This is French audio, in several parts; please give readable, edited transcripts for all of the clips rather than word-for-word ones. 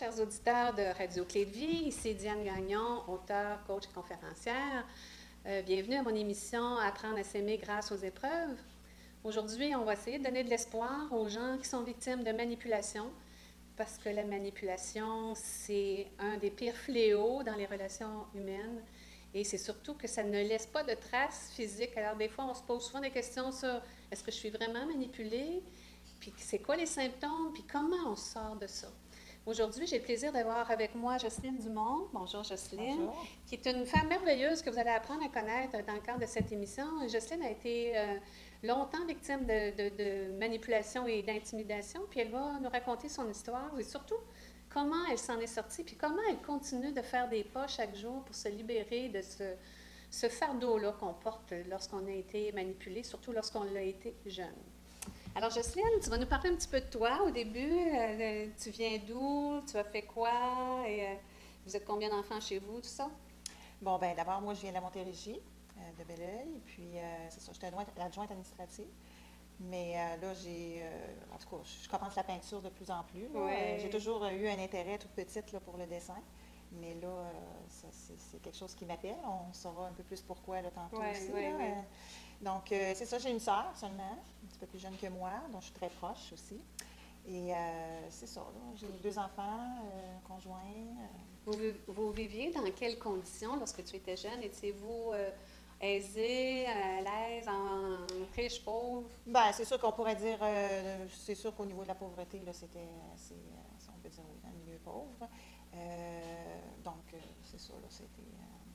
chers auditeurs de Radio Clé de Vie. Ici Diane Gagnon, auteure, coach et conférencière. Bienvenue à mon émission Apprendre à s'aimer grâce aux épreuves. Aujourd'hui, on va essayer de donner de l'espoir aux gens qui sont victimes de manipulation, parce que la manipulation, c'est un des pires fléaux dans les relations humaines. Et c'est surtout que ça ne laisse pas de traces physiques. Alors, des fois, on se pose souvent des questions sur est-ce que je suis vraiment manipulée? Puis c'est quoi les symptômes? Puis comment on sort de ça? Aujourd'hui, j'ai le plaisir d'avoir avec moi Jocelyne Dumont. Bonjour Jocelyne. Bonjour. Qui est une femme merveilleuse que vous allez apprendre à connaître dans le cadre de cette émission. Jocelyne a été longtemps victime de manipulation et d'intimidation, puis elle va nous raconter son histoire et surtout comment elle s'en est sortie, puis comment elle continue de faire des pas chaque jour pour se libérer de ce fardeau-là qu'on porte lorsqu'on a été manipulé, surtout lorsqu'on l'a été jeune. Alors, Jocelyne, tu vas nous parler un petit peu de toi au début. Tu viens d'où? Tu as fait quoi? Et vous êtes combien d'enfants chez vous, tout ça? Bon, ben d'abord, moi, je viens de la Montérégie, de Belleuil, puis c'est ça, j'étais adjointe administrative. Mais là, en tout cas, je commence la peinture de plus en plus. Ouais. J'ai toujours eu un intérêt toute petite là, pour le dessin. Mais là, c'est quelque chose qui m'appelle. On saura un peu plus pourquoi là, tantôt aussi. Là. Donc, c'est ça, j'ai une sœur seulement, un petit peu plus jeune que moi, dont je suis très proche aussi. Et c'est ça, là, j'ai 2 enfants, conjoints. Vous viviez dans quelles conditions lorsque tu étais jeune? Étiez-vous aisée, à l'aise, riche, pauvre? Bien, c'est sûr qu'on pourrait dire, c'est sûr qu'au niveau de la pauvreté, là, c'était, si on peut dire, oui, dans le milieu pauvre. Donc, c'est ça, là, c'était...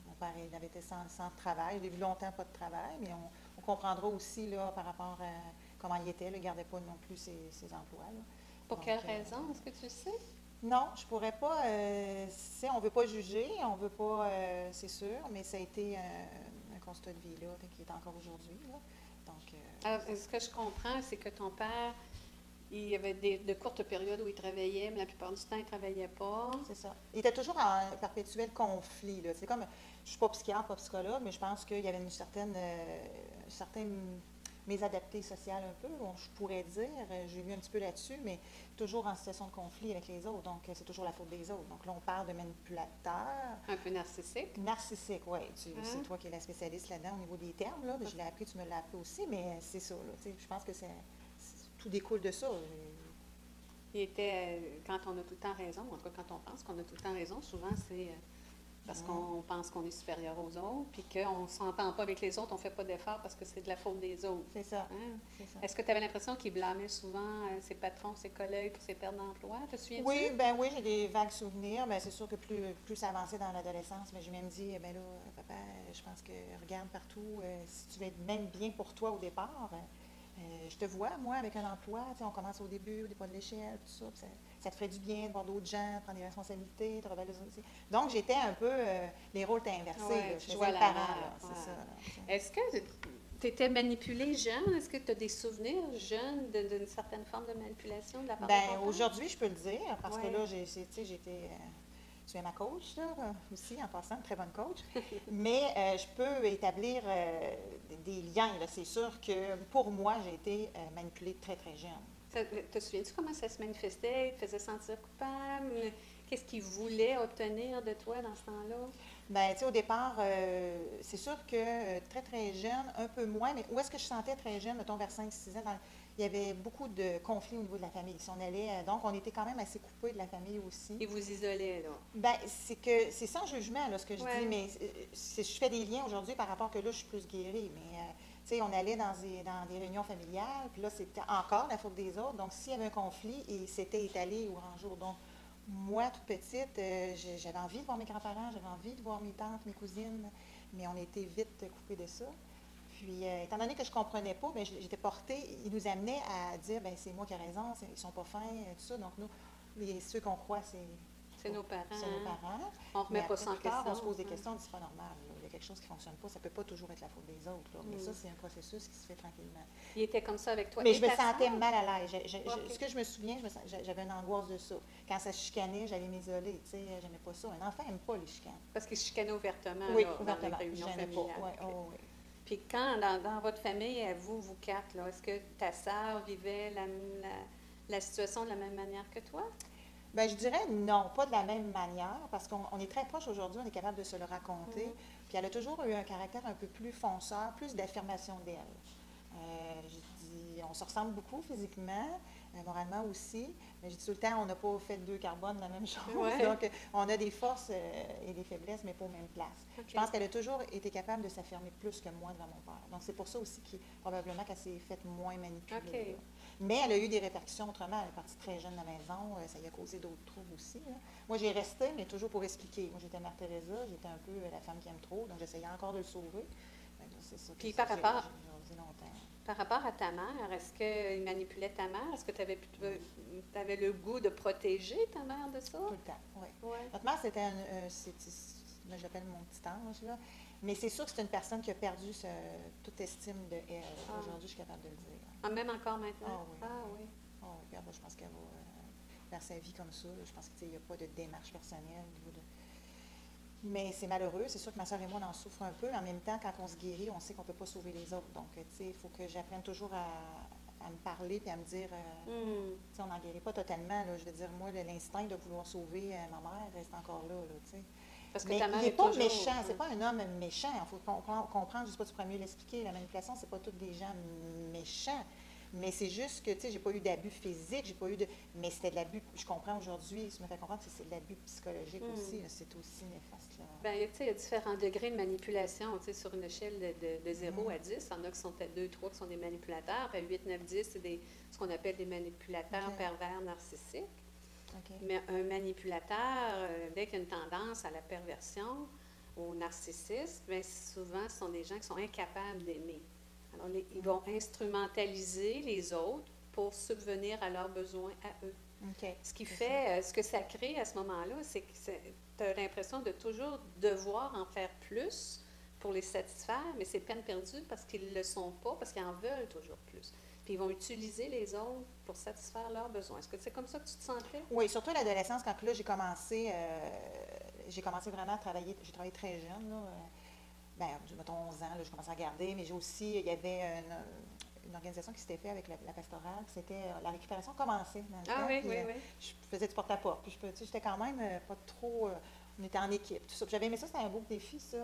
mon père, il avait été sans travail. Il a eu longtemps pas de travail, mais on comprendra aussi, là, par rapport à comment il était. Là, il ne gardait pas non plus ses emplois, là. Pour Donc, quelle raison? Est-ce que tu sais? Non, je pourrais pas. On ne veut pas juger, on veut pas, c'est sûr, mais ça a été un constat de vie, là, qui est encore aujourd'hui, là. Donc, Alors, ce que je comprends, c'est que ton père, il y avait de courtes périodes où il travaillait, mais la plupart du temps, il ne travaillait pas. c'est ça. Il était toujours en perpétuel conflit, là. C'est comme, je suis pas psychiatre, pas psychologue, mais je pense qu'il y avait une certaine mésadaptée sociale un peu, je pourrais dire. J'ai lu un petit peu là-dessus, mais toujours en situation de conflit avec les autres. Donc, c'est toujours la faute des autres. Donc là, on parle de manipulateur. Un peu narcissique. Narcissique, oui. C'est toi qui es la spécialiste là-dedans au niveau des termes. Là. Je l'ai appris, tu me l'as appris aussi, mais c'est ça. Là, je pense que tout découle de ça. Il était, quand on a tout le temps raison, en tout cas quand on pense qu'on a tout le temps raison, souvent c'est parce qu'on pense qu'on est supérieur aux autres, puis qu'on ne s'entend pas avec les autres, on ne fait pas d'efforts parce que c'est de la faute des autres. C'est ça. Hein? C'est ça. Est-ce que tu avais l'impression qu'il blâmait souvent ses patrons, ses collègues pour ses pertes d'emploi? Te souviens-tu? Oui, oui, j'ai des vagues souvenirs. Ben, c'est sûr que plus ça avançait dans l'adolescence, mais j'ai même dit, ben là, papa, je pense que regarde partout, si tu veux être même bien pour toi au départ, je te vois, moi, avec un emploi, on commence au début, des pas de l'échelle, tout ça, ça te ferait du bien de voir d'autres gens, prendre des responsabilités, te revaloriser aussi. Donc, j'étais un peu, les rôles étaient inversés, Ouais, je tu faisais jouais à le la parent, mère, là, c'est ouais. ça. Là. Est-ce que tu étais manipulée jeune? Est-ce que tu as des souvenirs jeunes d'une certaine forme de manipulation de la part de ton Ben père? aujourd'hui, je peux le dire, parce que Ouais. là, j'étais... tu es ma coach, là, aussi, en passant, une très bonne coach. Mais je peux établir des liens, là. C'est sûr que pour moi, j'ai été manipulée très, très jeune. Te souviens-tu comment ça se manifestait? Il te faisait sentir coupable? Qu'est-ce qu'il voulait obtenir de toi dans ce temps-là? Ben, tu sais, au départ, c'est sûr que très, très jeune, un peu moins, mais où est-ce que je sentais très jeune, mettons vers 5-6 ans, il y avait beaucoup de conflits au niveau de la famille. Si on allait, donc, on était quand même assez coupés de la famille aussi. Il vous isolait, là. Ben, c'est sans jugement, là, ce que je Ouais. dis, mais je fais des liens aujourd'hui par rapport que là, je suis plus guérie. Mais, tu sais, on allait dans des réunions familiales, puis là, c'était encore la faute des autres. Donc, s'il y avait un conflit, et c'était étalé au grand jour. Donc, moi, toute petite, j'avais envie de voir mes grands-parents, j'avais envie de voir mes tantes, mes cousines, mais on était vite coupés de ça. Puis, étant donné que je ne comprenais pas, bien, j'étais portée, ils nous amenaient à dire, bien, c'est moi qui ai raison, ils ne sont pas fins, tout ça. Donc, nous, ceux qu'on croit, C'est nos parents. c'est nos parents. On ne remet Mais pas après, ça en plus tard, question. on se pose des questions, on dit, c'est pas normal. Là. Il y a quelque chose qui ne fonctionne pas, ça ne peut pas toujours être la faute des autres. Là. Mais ça, c'est un processus qui se fait tranquillement. Il était comme ça avec toi. Mais Et je me ta sentais sœur? mal à l'aise. Ok. Ce que je me souviens, j'avais une angoisse de ça. Quand ça se chicanait, j'allais m'isoler. Tu sais, j'aimais pas ça. Un enfant n'aime pas les chicanes. Parce qu'il se chicanait ouvertement, Oui, là, dans les ouvertement. réunions J'aimais pas. familiales. Ouais, Ok. oui. Puis quand, dans votre famille, à vous, vous quatre, là, est-ce que ta sœur vivait la situation de la même manière que toi? Bien, je dirais non, pas de la même manière, parce qu'on est très proche aujourd'hui, on est capable de se le raconter. Puis elle a toujours eu un caractère un peu plus fonceur, plus d'affirmation d'elle. Je dis, on se ressemble beaucoup physiquement, moralement aussi, mais je dis tout le temps, on n'a pas fait deux carbones la même chose. Ouais. Donc, on a des forces et des faiblesses, mais pas aux mêmes places. OK. Je pense qu'elle a toujours été capable de s'affirmer plus que moi devant mon père. Donc, c'est pour ça aussi probablement qu'elle s'est faite moins manipuler. OK. Là. Mais elle a eu des répercussions autrement. Elle est partie très jeune de la maison. Ça lui a causé d'autres troubles aussi. Là. Moi, j'ai resté, mais toujours pour expliquer. Moi, j'étais Mère Teresa. J'étais un peu la femme qui aime trop. Donc, j'essayais encore de le sauver. Là, c'est ça. Puis par rapport, j'ai longtemps. par rapport à ta mère, est-ce qu'il manipulait ta mère? Est-ce que tu avais le goût de protéger ta mère de ça? Tout le temps, oui. Ouais. Notre mère, c'était moi, j'appelle mon petit ange, là. Mais c'est sûr que c'est une personne qui a perdu toute estime de elle. Aujourd'hui, je suis capable de le dire. Ah, même encore maintenant? Ah oui. Ah oui. Oh, regarde, je pense qu'elle va faire sa vie comme ça. Je pense qu'il n'y a pas de démarche personnelle au niveau de. Mais c'est malheureux. C'est sûr que ma soeur et moi, on en souffre un peu. Mais en même temps, quand on se guérit, on sait qu'on ne peut pas sauver les autres. Donc, tu sais, il faut que j'apprenne toujours à me parler et à me dire, tu sais, on n'en guérit pas totalement. Là. Je veux dire, moi, l'instinct de vouloir sauver ma mère reste encore là, tu sais. Parce que Mais ta mère il n'est est pas toujours... méchant, c'est pas un homme méchant. Il faut comprendre, je ne sais pas si tu pourrais mieux l'expliquer, la manipulation, c'est pas tous des gens méchants. Mais c'est juste que, tu sais, j'ai pas eu d'abus physique, j'ai pas eu de. Mais c'était de l'abus, je comprends aujourd'hui, tu me fais comprendre que c'est de l'abus psychologique aussi, c'est aussi néfaste. Là. Bien, tu sais, il y a différents degrés de manipulation, tu sais, sur une échelle de 0 à 10. Il y en a qui sont à 2, 3 qui sont des manipulateurs, puis à 8, 9, 10, c'est ce qu'on appelle des manipulateurs pervers narcissiques. Okay. Mais un manipulateur, dès qu'il y a une tendance à la perversion, au narcissisme, bien, souvent, ce sont des gens qui sont incapables d'aimer. Alors, ils vont instrumentaliser les autres pour subvenir à leurs besoins à eux. Okay. Ce qui fait, ce que ça crée à ce moment-là, c'est que tu as l'impression de toujours devoir en faire plus pour les satisfaire, mais c'est peine perdue parce qu'ils ne le sont pas, parce qu'ils en veulent toujours plus. Puis ils vont utiliser les autres pour satisfaire leurs besoins. Est-ce que c'est comme ça que tu te sentais? Oui, surtout à l'adolescence, quand là, j'ai commencé vraiment à travailler. J'ai travaillé très jeune, là. Mettons 11 ans, là, j'ai commencé à regarder, mais j'ai aussi, il y avait une organisation qui s'était faite avec la pastorale, c'était la récupération commençait dans le temps. Oui, puis, oui. Je faisais du porte-à-porte, puis j'étais quand même pas trop, on était en équipe, tout ça. Puis j'avais aimé ça, c'était un beau défi, ça.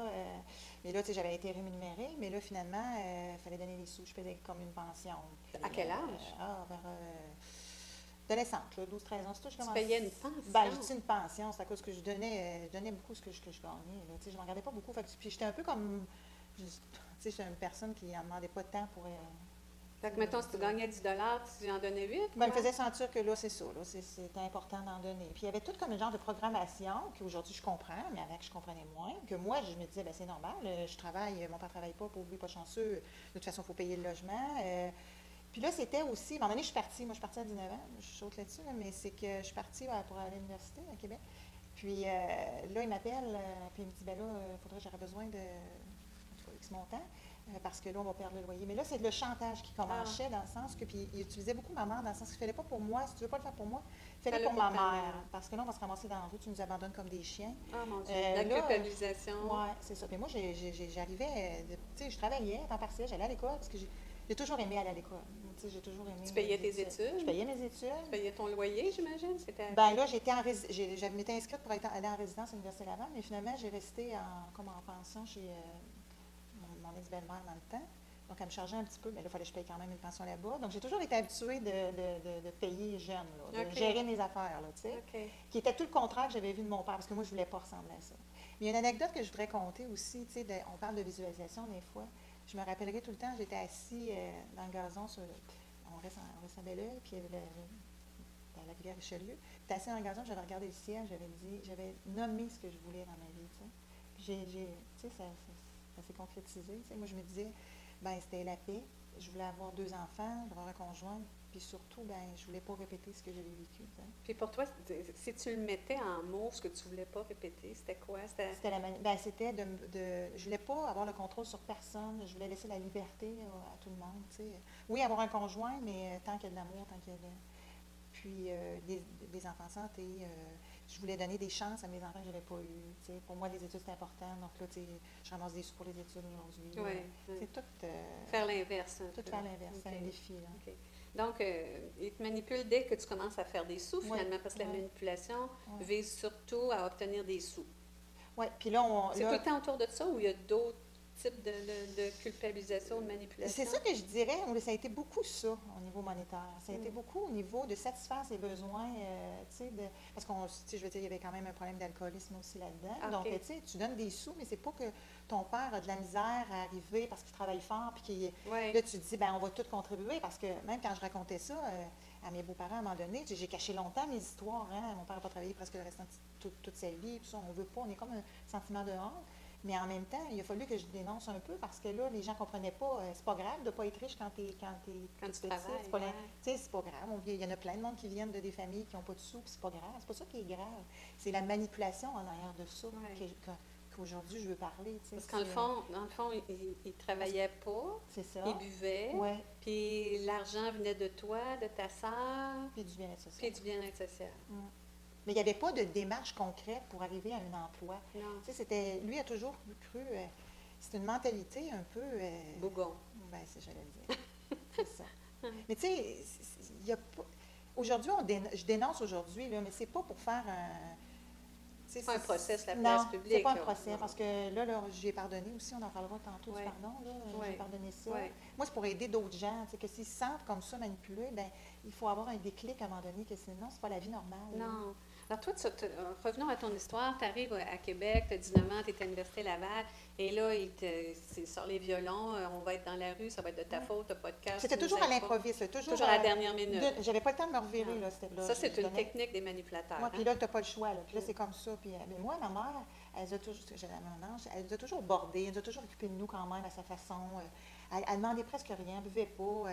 Mais là, tu sais, j'avais été rémunérée, mais là, finalement, il fallait donner les sous, je faisais comme une pension. Puis, à quel âge? Vers adolescente, 12-13 ans, c'est tout. Tu payais une pension? Ben, je dis une pension, c'est à cause que je donnais beaucoup ce que je gagnais. Là. Je ne m'en regardais pas beaucoup. Puis j'étais un peu comme. J'étais une personne qui n'en demandait pas de temps pour. Fait que, mettons, si tu gagnais 10 tu en donnais 8? Ben, elle me faisait sentir que là, c'est ça. Là, c'était important d'en donner. Puis il y avait tout comme un genre de programmation qu'aujourd'hui je comprends, mais avec je comprenais moins. Que moi, je me disais, ben, c'est normal, je travaille, mon père ne travaille pas, pauvre lui, pas chanceux. De toute façon, il faut payer le logement. Puis là, c'était aussi, à un moment donné, je suis partie. Moi, je suis partie à 19 ans. Je saute là-dessus, là, mais c'est que je suis partie pour aller à l'université à Québec. Puis là, il m'appelle, puis il me dit, ben là, il faudrait, j'aurais besoin de X montant, parce que là, on va perdre le loyer. Mais là, c'est le chantage qui commençait dans le sens que, puis il utilisait beaucoup ma mère dans le sens qu'il ne fallait pas pour moi, si tu ne veux pas le faire pour moi, fais-le pour ma mère. Parce que là, on va se ramasser dans la rue, tu nous abandonnes comme des chiens. Ah, mon Dieu, la culpabilisation. Oui, c'est ça. Puis moi, j'arrivais, tu sais, je travaillais à temps partiel, j'allais à l'école, parce que j'ai toujours aimé aller à l'école. J'ai toujours aimé. Tu payais tes études? Je payais mes études. Tu payais ton loyer, j'imagine? Ben là, je m'étais inscrite pour aller en résidence à l'Université Laval, mais finalement, j'ai resté comme en pension chez mon ex-belle-mère dans le temps. Donc, elle me chargeait un petit peu, mais là, il fallait que je paye quand même une pension là-bas. Donc, j'ai toujours été habituée de payer jeune, là, de gérer mes affaires, là, tu sais. Qui était tout le contraire que j'avais vu de mon père, parce que moi, je ne voulais pas ressembler à ça. Mais il y a une anecdote que je voudrais compter aussi, tu sais, on parle de visualisation des fois. Je me rappellerai tout le temps, j'étais assis dans le gazon, on reste à Belleuil, puis dans la rivière Richelieu. J'étais assis dans le gazon, j'avais regardé le ciel, j'avais nommé ce que je voulais dans ma vie, tu sais. Puis tu sais, ça s'est concrétisé. Tu sais. Moi, je me disais, ben c'était la paix. Je voulais avoir 2 enfants, avoir un conjoint, puis surtout, ben je voulais pas répéter ce que j'avais vécu. Tu sais. Puis pour toi, si tu le mettais en mots, ce que tu voulais pas répéter, c'était quoi? C'était je voulais pas avoir le contrôle sur personne. Je voulais laisser la liberté à tout le monde. Tu sais. Oui, avoir un conjoint, mais tant qu'il y a de l'amour, tant qu'il y a Puis des enfants santé. Je voulais donner des chances à mes enfants que je n'avais pas eues. Tu sais. Pour moi, les études, c'est important. Donc là, tu sais, je ramasse des sous pour les études aujourd'hui. Oui. C'est tout... faire l'inverse. Tout faire l'inverse. C'est un défi. Là. Okay. Donc, il te manipule dès que tu commences à faire des sous, finalement, parce que la manipulation vise surtout à obtenir des sous. Oui, puis là, c'est tout le temps autour de ça ou il y a d'autres types de culpabilisation, de manipulation? C'est ça que je dirais. Ça a été beaucoup ça au niveau monétaire. Ça a été beaucoup au niveau de satisfaire ses besoins, tu sais, parce qu'on, je veux dire, il y avait quand même un problème d'alcoolisme aussi là-dedans. Okay. Donc, tu sais, tu donnes des sous, mais c'est pas que ton père a de la misère à arriver parce qu'il travaille fort, puis qu'il, là, tu te dis, ben on va tous contribuer, parce que même quand je racontais ça à mes beaux-parents, à un moment donné, j'ai caché longtemps mes histoires. Hein? Mon père n'a pas travaillé presque le restant de toute sa vie, puis ça, on veut pas, on est comme un sentiment de honte. Mais en même temps, il a fallu que je dénonce un peu parce que là, les gens ne comprenaient pas. C'est pas grave de ne pas être riche quand tu travailles. C'est pas grave. Il y en a plein de monde qui viennent de des familles qui n'ont pas de sous, puis c'est pas grave. C'est pas ça qui est grave. C'est la manipulation en arrière de ça qu'aujourd'hui je veux parler. Parce qu'en dans le fond, il ne travaillait pas. C'est ça. Il buvait. Ouais. Puis l'argent venait de toi, de ta sœur. Puis du bien-être social. Puis du bien-être social. Mais il n'y avait pas de démarche concrète pour arriver à un emploi. Lui a toujours cru, c'est une mentalité un peu... Bougon. Ben, j'allais le dire. C'est ça. Mais tu sais, il y a pas... Aujourd'hui, je dénonce aujourd'hui, là, mais c'est pas pour faire un... C'est pas un procès sur la place publique. Non, c'est pas un procès, parce que là j'ai pardonné aussi, on en parlera tantôt du pardon, j'ai pardonné ça. Moi, c'est pour aider d'autres gens, que s'ils se sentent comme ça manipulés, ben il faut avoir un déclic à un moment donné, que sinon, c'est pas la vie normale. Non. Alors toi, revenons à ton histoire, tu arrives à Québec, tu as 19 ans, tu es à l'Université Laval, et là, il sort les violons, on va être dans la rue, ça va être de ta faute, tu n'as pas de casse. C'était toujours à l'improviste, toujours à la dernière minute. J'avais pas le temps de me revirer, là. Ça, c'est une technique des manipulateurs. Puis là, tu n'as pas le choix, là. Puis là, c'est comme ça. Puis, mais moi, ma mère, elle nous a toujours bordé, elle nous a toujours occupé de nous quand même à sa façon. Elle demandait presque rien, elle ne buvait pas.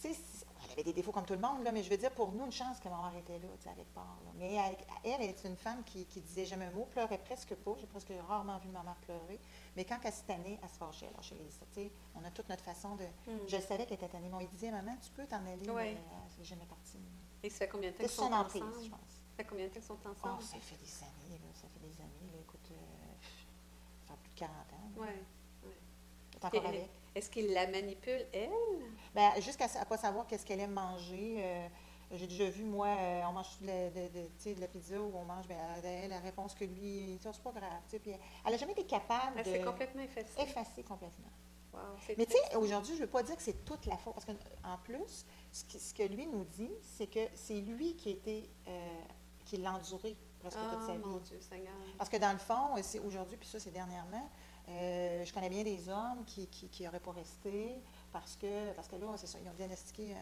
Tu sais, elle avait des défauts comme tout le monde, là, mais je veux dire, pour nous, une chance que ma mère était là, tu sais, avec part. Là. Mais elle est une femme qui disait jamais un mot, pleurait presque pas. J'ai presque rarement vu ma mère pleurer. Mais quand elle s'est tannée, elle se fâchait. Alors, tu sais, on a toute notre façon de... Je savais qu'elle était tannée. Mais on lui disait, maman, tu peux t'en aller, mais elle n'est jamais partie. Et ça fait combien de temps qu'ils sont ensemble? Je pense. Ça fait combien de temps qu'ils sont ensemble? Oh, ça fait des années, là. Ça fait des années, là. Écoute, ça fait plus de 40 ans. Oui. T'es encore avec? Est-ce qu'il la manipule, elle? Bien, jusqu'à ne pas savoir qu'est-ce qu'elle aime manger. J'ai déjà vu, moi, on mange de la pizza ou on mange, bien, la réponse que lui, c'est pas grave. Puis elle n'a jamais été capable de... Elle s'est complètement effacée. Effacée complètement. Wow, mais tu sais, aujourd'hui, je ne veux pas dire que c'est toute la faute, parce qu'en plus, ce que lui nous dit, c'est que c'est lui qui l'a enduré presque toute sa vie. Mon Dieu, Seigneur. Parce que dans le fond, c'est aujourd'hui, puis ça, c'est dernièrement, je connais bien des hommes qui n'auraient pas resté parce que là, c'est ça, ils ont diagnostiqué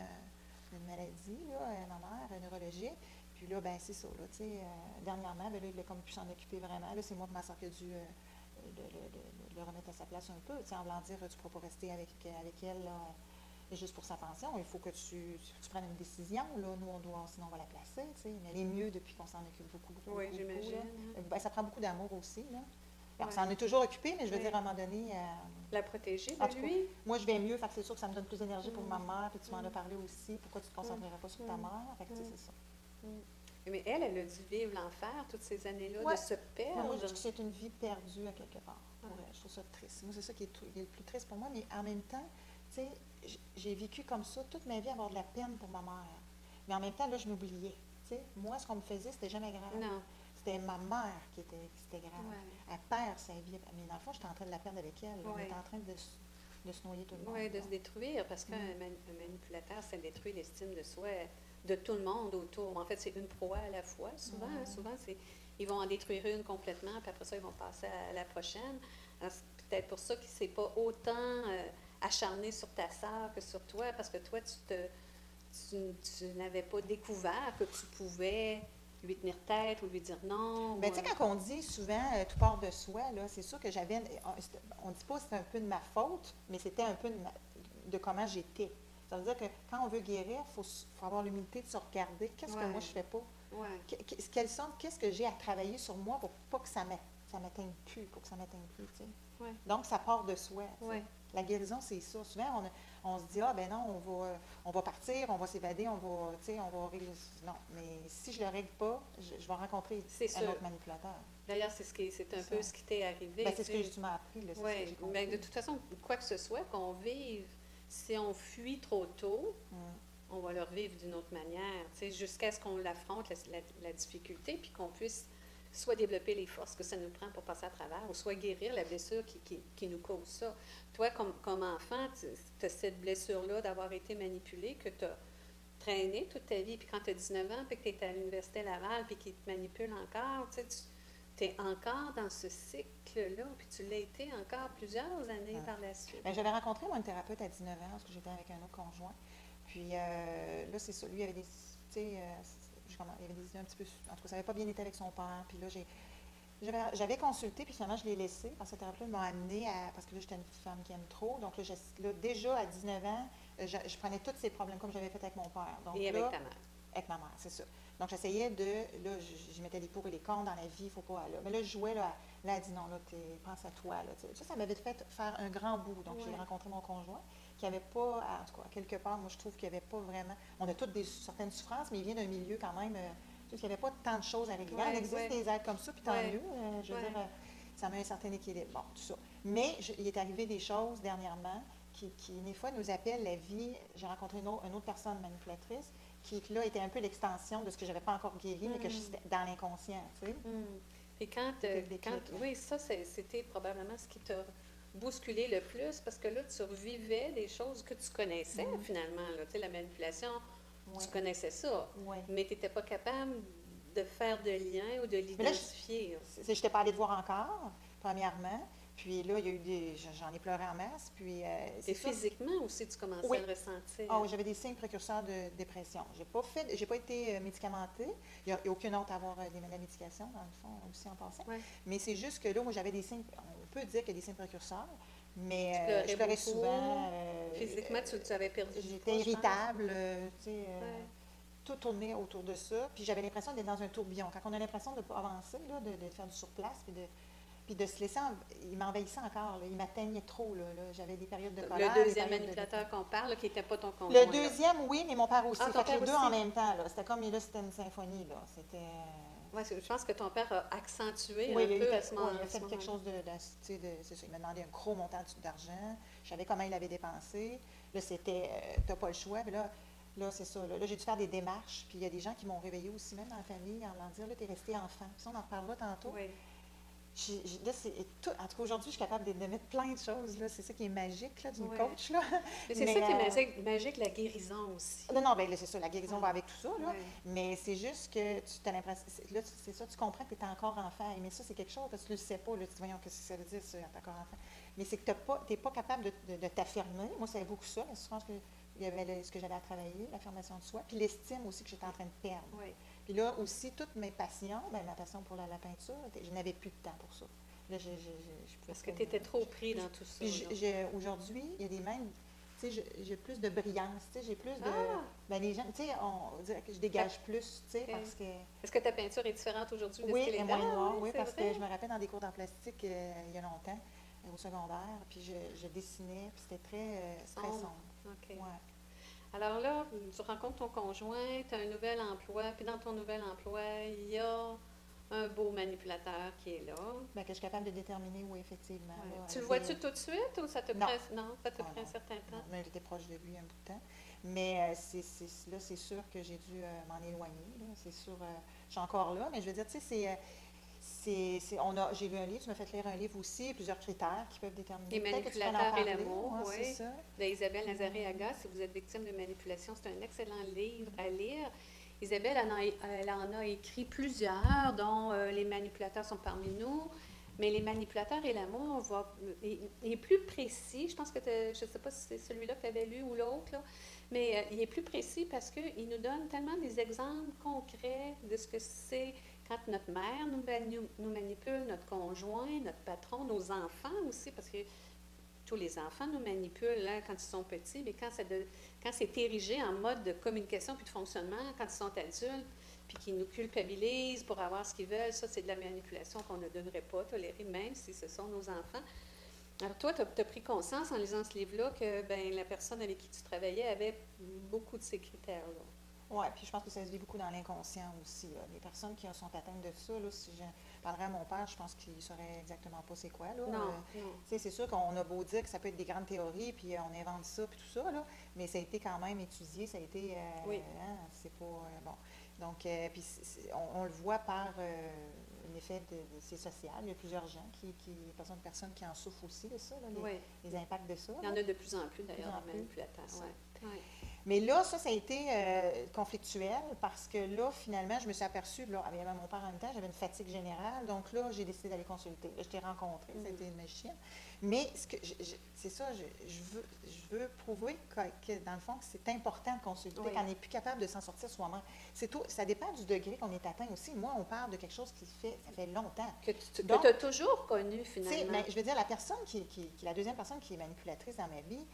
une maladie, là, ma mère, neurologique. Puis là, ben c'est ça, là, tu sais, dernièrement, ben là, il a comme pu s'en occuper vraiment. Là, c'est moi, ma soeur, qui a dû le remettre à sa place un peu, tu sais, en voulant dire, tu ne pourras pas rester avec elle, là, juste pour sa pension. Il faut que tu prennes une décision, là. Nous, sinon, on va la placer, tu sais. Mais elle est mieux depuis qu'on s'en occupe beaucoup. Oui, j'imagine. Ben, ça prend beaucoup d'amour aussi, là. Alors, ça en est toujours occupé, mais je veux dire, à un moment donné... la protéger de lui? Moi, je vais mieux, fait que c'est sûr que ça me donne plus d'énergie pour ma mère, puis tu m'en as parlé aussi. Pourquoi tu ne te concentrerais pas sur ta mère? Fait que, c'est ça. Mais elle a dû vivre l'enfer toutes ces années-là, de se perdre. Moi, je dis que c'est une vie perdue à quelque part. Je trouve ça triste. Moi, c'est ça qui est le plus triste pour moi, mais en même temps, tu sais, j'ai vécu comme ça toute ma vie, avoir de la peine pour ma mère. Mais en même temps, là, je m'oubliais. Tu sais, moi, ce qu'on me faisait, c'était jamais grave. Non. C'était ma mère qui était grave. Elle perd sa vie. Mais dans le fond, j'étais en train de la perdre avec elle. On était en train de se noyer tout le monde. Oui, de se détruire, parce qu'un manipulateur, ça détruit l'estime de soi de tout le monde autour. En fait, c'est une proie à la fois, souvent. Souvent, ils vont en détruire une complètement, puis après ça, ils vont passer à la prochaine. C'est peut-être pour ça qu'il ne s'est pas autant acharné sur ta sœur que sur toi, parce que toi, tu n'avais pas découvert que tu pouvais lui tenir tête ou lui dire non. Bien, tu sais, quand on dit souvent tout part de soi, là, c'est sûr que j'avais... On ne dit pas que c'était un peu de ma faute, mais c'était un peu de comment j'étais. Ça veut dire que quand on veut guérir, il faut avoir l'humilité de se regarder. Qu'est-ce que moi, je ne fais pas? Qu'est-ce que j'ai à travailler sur moi pour pas que ça m'atteigne plus, tu sais? Donc, ça part de soi. La guérison, c'est ça. Souvent, on se dit, ah, ben non, on va partir, on va s'évader, on va régler. Non, mais si je ne le règle pas, je vais rencontrer un autre manipulateur. D'ailleurs, c'est un peu ce qui t'est arrivé. Ben, c'est ce que tu m'as appris. Oui, mais de toute façon, quoi que ce soit, qu'on vive si on fuit trop tôt, Mm. on va le revivre d'une autre manière, tu sais, jusqu'à ce qu'on l'affronte, la difficulté, puis qu'on puisse soit développer les forces que ça nous prend pour passer à travers, ou soit guérir la blessure qui nous cause ça. Toi, comme enfant, tu as cette blessure-là d'avoir été manipulé, que tu as traîné toute ta vie, puis quand tu as 19 ans, puis que tu es à l'Université Laval, puis qu'ils te manipulent encore, tu sais, tu es encore dans ce cycle-là, puis tu l'as été encore plusieurs années par la suite. Bien, j'avais rencontré moi, une thérapeute à 19 ans, parce que j'étais avec un autre conjoint. Puis là, c'est ça. Lui, il avait des. Tu sais, il avait des idées un petit peu. En tout cas, ça n'avait pas bien été avec son père. Puis là, j'avais consulté, puis finalement, je l'ai laissé, parce que la thérapeute m'a amenée à. Parce que là, j'étais une femme qui aime trop. Donc là, déjà, à 19 ans, je prenais tous ces problèmes comme j'avais fait avec mon père. Donc, et avec ta mère. Avec ma mère, c'est ça. Donc, j'essayais de. Là, je mettais les pour et les contre dans la vie, il ne faut pas. Là. Mais là, je jouais, là, elle a dit non, là, pense à toi. Là, ça m'avait fait faire un grand bout. Donc, j'ai rencontré mon conjoint qui n'avait pas, en tout cas, quelque part, moi, je trouve qu'il n'y avait pas vraiment. On a toutes certaines souffrances, mais il vient d'un milieu quand même. Il n'y avait pas tant de choses à régler. Il existe des aides comme ça, puis tant mieux. Je veux dire, ça met un certain équilibre. Bon, tout ça. Mais il est arrivé des choses dernièrement qui des fois, nous appellent la vie. J'ai rencontré une autre personne manipulatrice qui, là, était un peu l'extension de ce que je n'avais pas encore guéri, mais que j'étais dans l'inconscient, tu sais. Et oui, ça, c'était probablement ce qui t'a bousculé le plus, parce que là, tu revivais des choses que tu connaissais, finalement. Là, tu sais, la manipulation, tu connaissais ça, mais tu n'étais pas capable de faire de lien ou de l'identifier. Je n'étais pas allée te voir encore, premièrement. Puis là, il y a eu j'en ai pleuré en masse. Puis, et physiquement aussi, tu commençais à le ressentir. Ah oui, j'avais des signes précurseurs de dépression. J'ai pas été médicamentée. Il n'y a aucune autre à avoir la médication, dans le fond, aussi en passant. Mais c'est juste que là, moi, j'avais des signes, on peut dire qu'il y a des signes précurseurs, mais je pleurais souvent. Physiquement, tu avais perdu. J'étais irritable, tu sais. Tout tournait autour de ça. Puis j'avais l'impression d'être dans un tourbillon. Quand on a l'impression de ne pas avancer, là, de faire du surplace, puis de se laisser, il m'envahissait encore, là, il m'atteignait trop. Là, j'avais des périodes de colère. Le deuxième manipulateur qu'on parle, qui n'était pas ton conjoint. Le deuxième, oui, mais mon père aussi. Fait que les deux en même temps. C'était comme, là, c'était une symphonie. Là. Oui, je pense que ton père a accentué un peu à ce moment-là. Il a fait quelque chose c'est ça. Il m'a demandé un gros montant d'argent. Je savais comment il l'avait dépensé. Là, c'était, t'as pas le choix. Puis là, c'est ça. Là, j'ai dû faire des démarches. Puis il y a des gens qui m'ont réveillée aussi, même dans la famille, en disant, là, t'es resté enfant. Puis ça, on en reparlera tantôt. Oui. Là, en tout cas, aujourd'hui, je suis capable de mettre plein de choses. Là. C'est ça qui est magique d'une coach. Là. Mais c'est ça qui est magique, la guérison aussi. Non, bien, c'est ça, la guérison va avec tout ça. Là. Mais c'est juste que tu as l'impression. Là, c'est ça, tu comprends que tu es encore enfant. Mais ça, c'est quelque chose, parce que tu ne le sais pas. Là, tu dis, voyons, qu'est-ce que ça veut dire, ça, tu es encore enfant. Mais c'est que tu n'es pas capable de t'affirmer. Moi, c'est beaucoup ça. Je pense que il y avait ce que j'avais à travailler, l'affirmation de soi, puis l'estime aussi que j'étais en train de perdre. Oui. Puis là aussi, toutes mes passions, ma passion pour la peinture, je n'avais plus de temps pour ça. Là, parce que tu étais trop pris dans tout ça. Aujourd'hui, il y a des mêmes, tu sais, j'ai plus de brillance, tu sais, j'ai plus de... Ben, les gens, tu sais, on dirait que je dégage plus, tu sais, parce que... Est-ce que ta peinture est différente aujourd'hui de ce qu'elle est? Oui, moins noire, oui, parce que je me rappelle dans des cours d'art plastique il y a longtemps, au secondaire, puis je dessinais, puis c'était très sombre. OK. Ouais. Alors là, tu rencontres ton conjoint, tu as un nouvel emploi, puis dans ton nouvel emploi, il y a un beau manipulateur qui est là. Bien, que je suis capable de déterminer, oui, effectivement. Ouais. Là, tu le vois-tu tout de suite ou ça te prend... Non, ça te prend un certain temps? Non, mais j'étais proche de lui un bout de temps. Mais là, c'est sûr que j'ai dû m'en éloigner. C'est sûr, je suis encore là, mais je veux dire, tu sais, j'ai lu un livre, tu m'as fait lire un livre aussi, plusieurs critères qui peuvent déterminer. Les manipulateurs et l'amour, oui. C'est ça. D'Isabelle Nazaré-Aga, si vous êtes victime de manipulation, c'est un excellent livre à lire. Isabelle, elle en a écrit plusieurs, dont Les manipulateurs sont parmi nous. Mais les manipulateurs et l'amour est plus précis. Je pense que je ne sais pas si c'est celui-là que tu avais lu ou l'autre, mais il est plus précis parce qu'il nous donne tellement des exemples concrets de ce que c'est quand notre mère nous manipule, notre conjoint, notre patron, nos enfants aussi, parce que tous les enfants nous manipulent quand ils sont petits, mais quand c'est érigé en mode de communication puis de fonctionnement, quand ils sont adultes, puis qu'ils nous culpabilisent pour avoir ce qu'ils veulent, ça, c'est de la manipulation qu'on ne devrait pas tolérer, même si ce sont nos enfants. Alors toi, tu as pris conscience en lisant ce livre-là que la personne avec qui tu travaillais avait beaucoup de ces critères-là. Oui, puis je pense que ça se vit beaucoup dans l'inconscient aussi, là. Les personnes qui sont atteintes de ça, là, si je parlerais à mon père, je pense qu'il ne saurait exactement pas c'est quoi, là. Non, non. Tu sais, c'est sûr qu'on a beau dire que ça peut être des grandes théories, puis on invente ça, puis tout ça, là, mais ça a été quand même étudié, ça a été, Oui. hein, c'est pas, bon. Donc, puis on le voit par un effet c'est social. Il y a plusieurs gens personnes qui en souffrent aussi de ça, là, Oui. les impacts de ça. Il y en là. a de plus en plus, De plus d'ailleurs, en de plus. manipulateurs. Ça. Ouais. Ouais. Mais là, ça a été conflictuel parce que là, finalement, je me suis aperçue, là, avec mon père en même temps, j'avais une fatigue générale. Donc là, j'ai décidé d'aller consulter. Là, je t'ai rencontré, ça a été une magicienne. Mais c'est ça, je veux prouver dans le fond, que c'est important de consulter, Oui. qu'on n'est plus capable de s'en sortir soi-même. C'est tout, ça dépend du degré qu'on est atteint aussi. Moi, on parle de quelque chose ça fait longtemps. Que tu as toujours connu, finalement. Mais, je veux dire, la personne la deuxième personne qui est manipulatrice dans ma vie,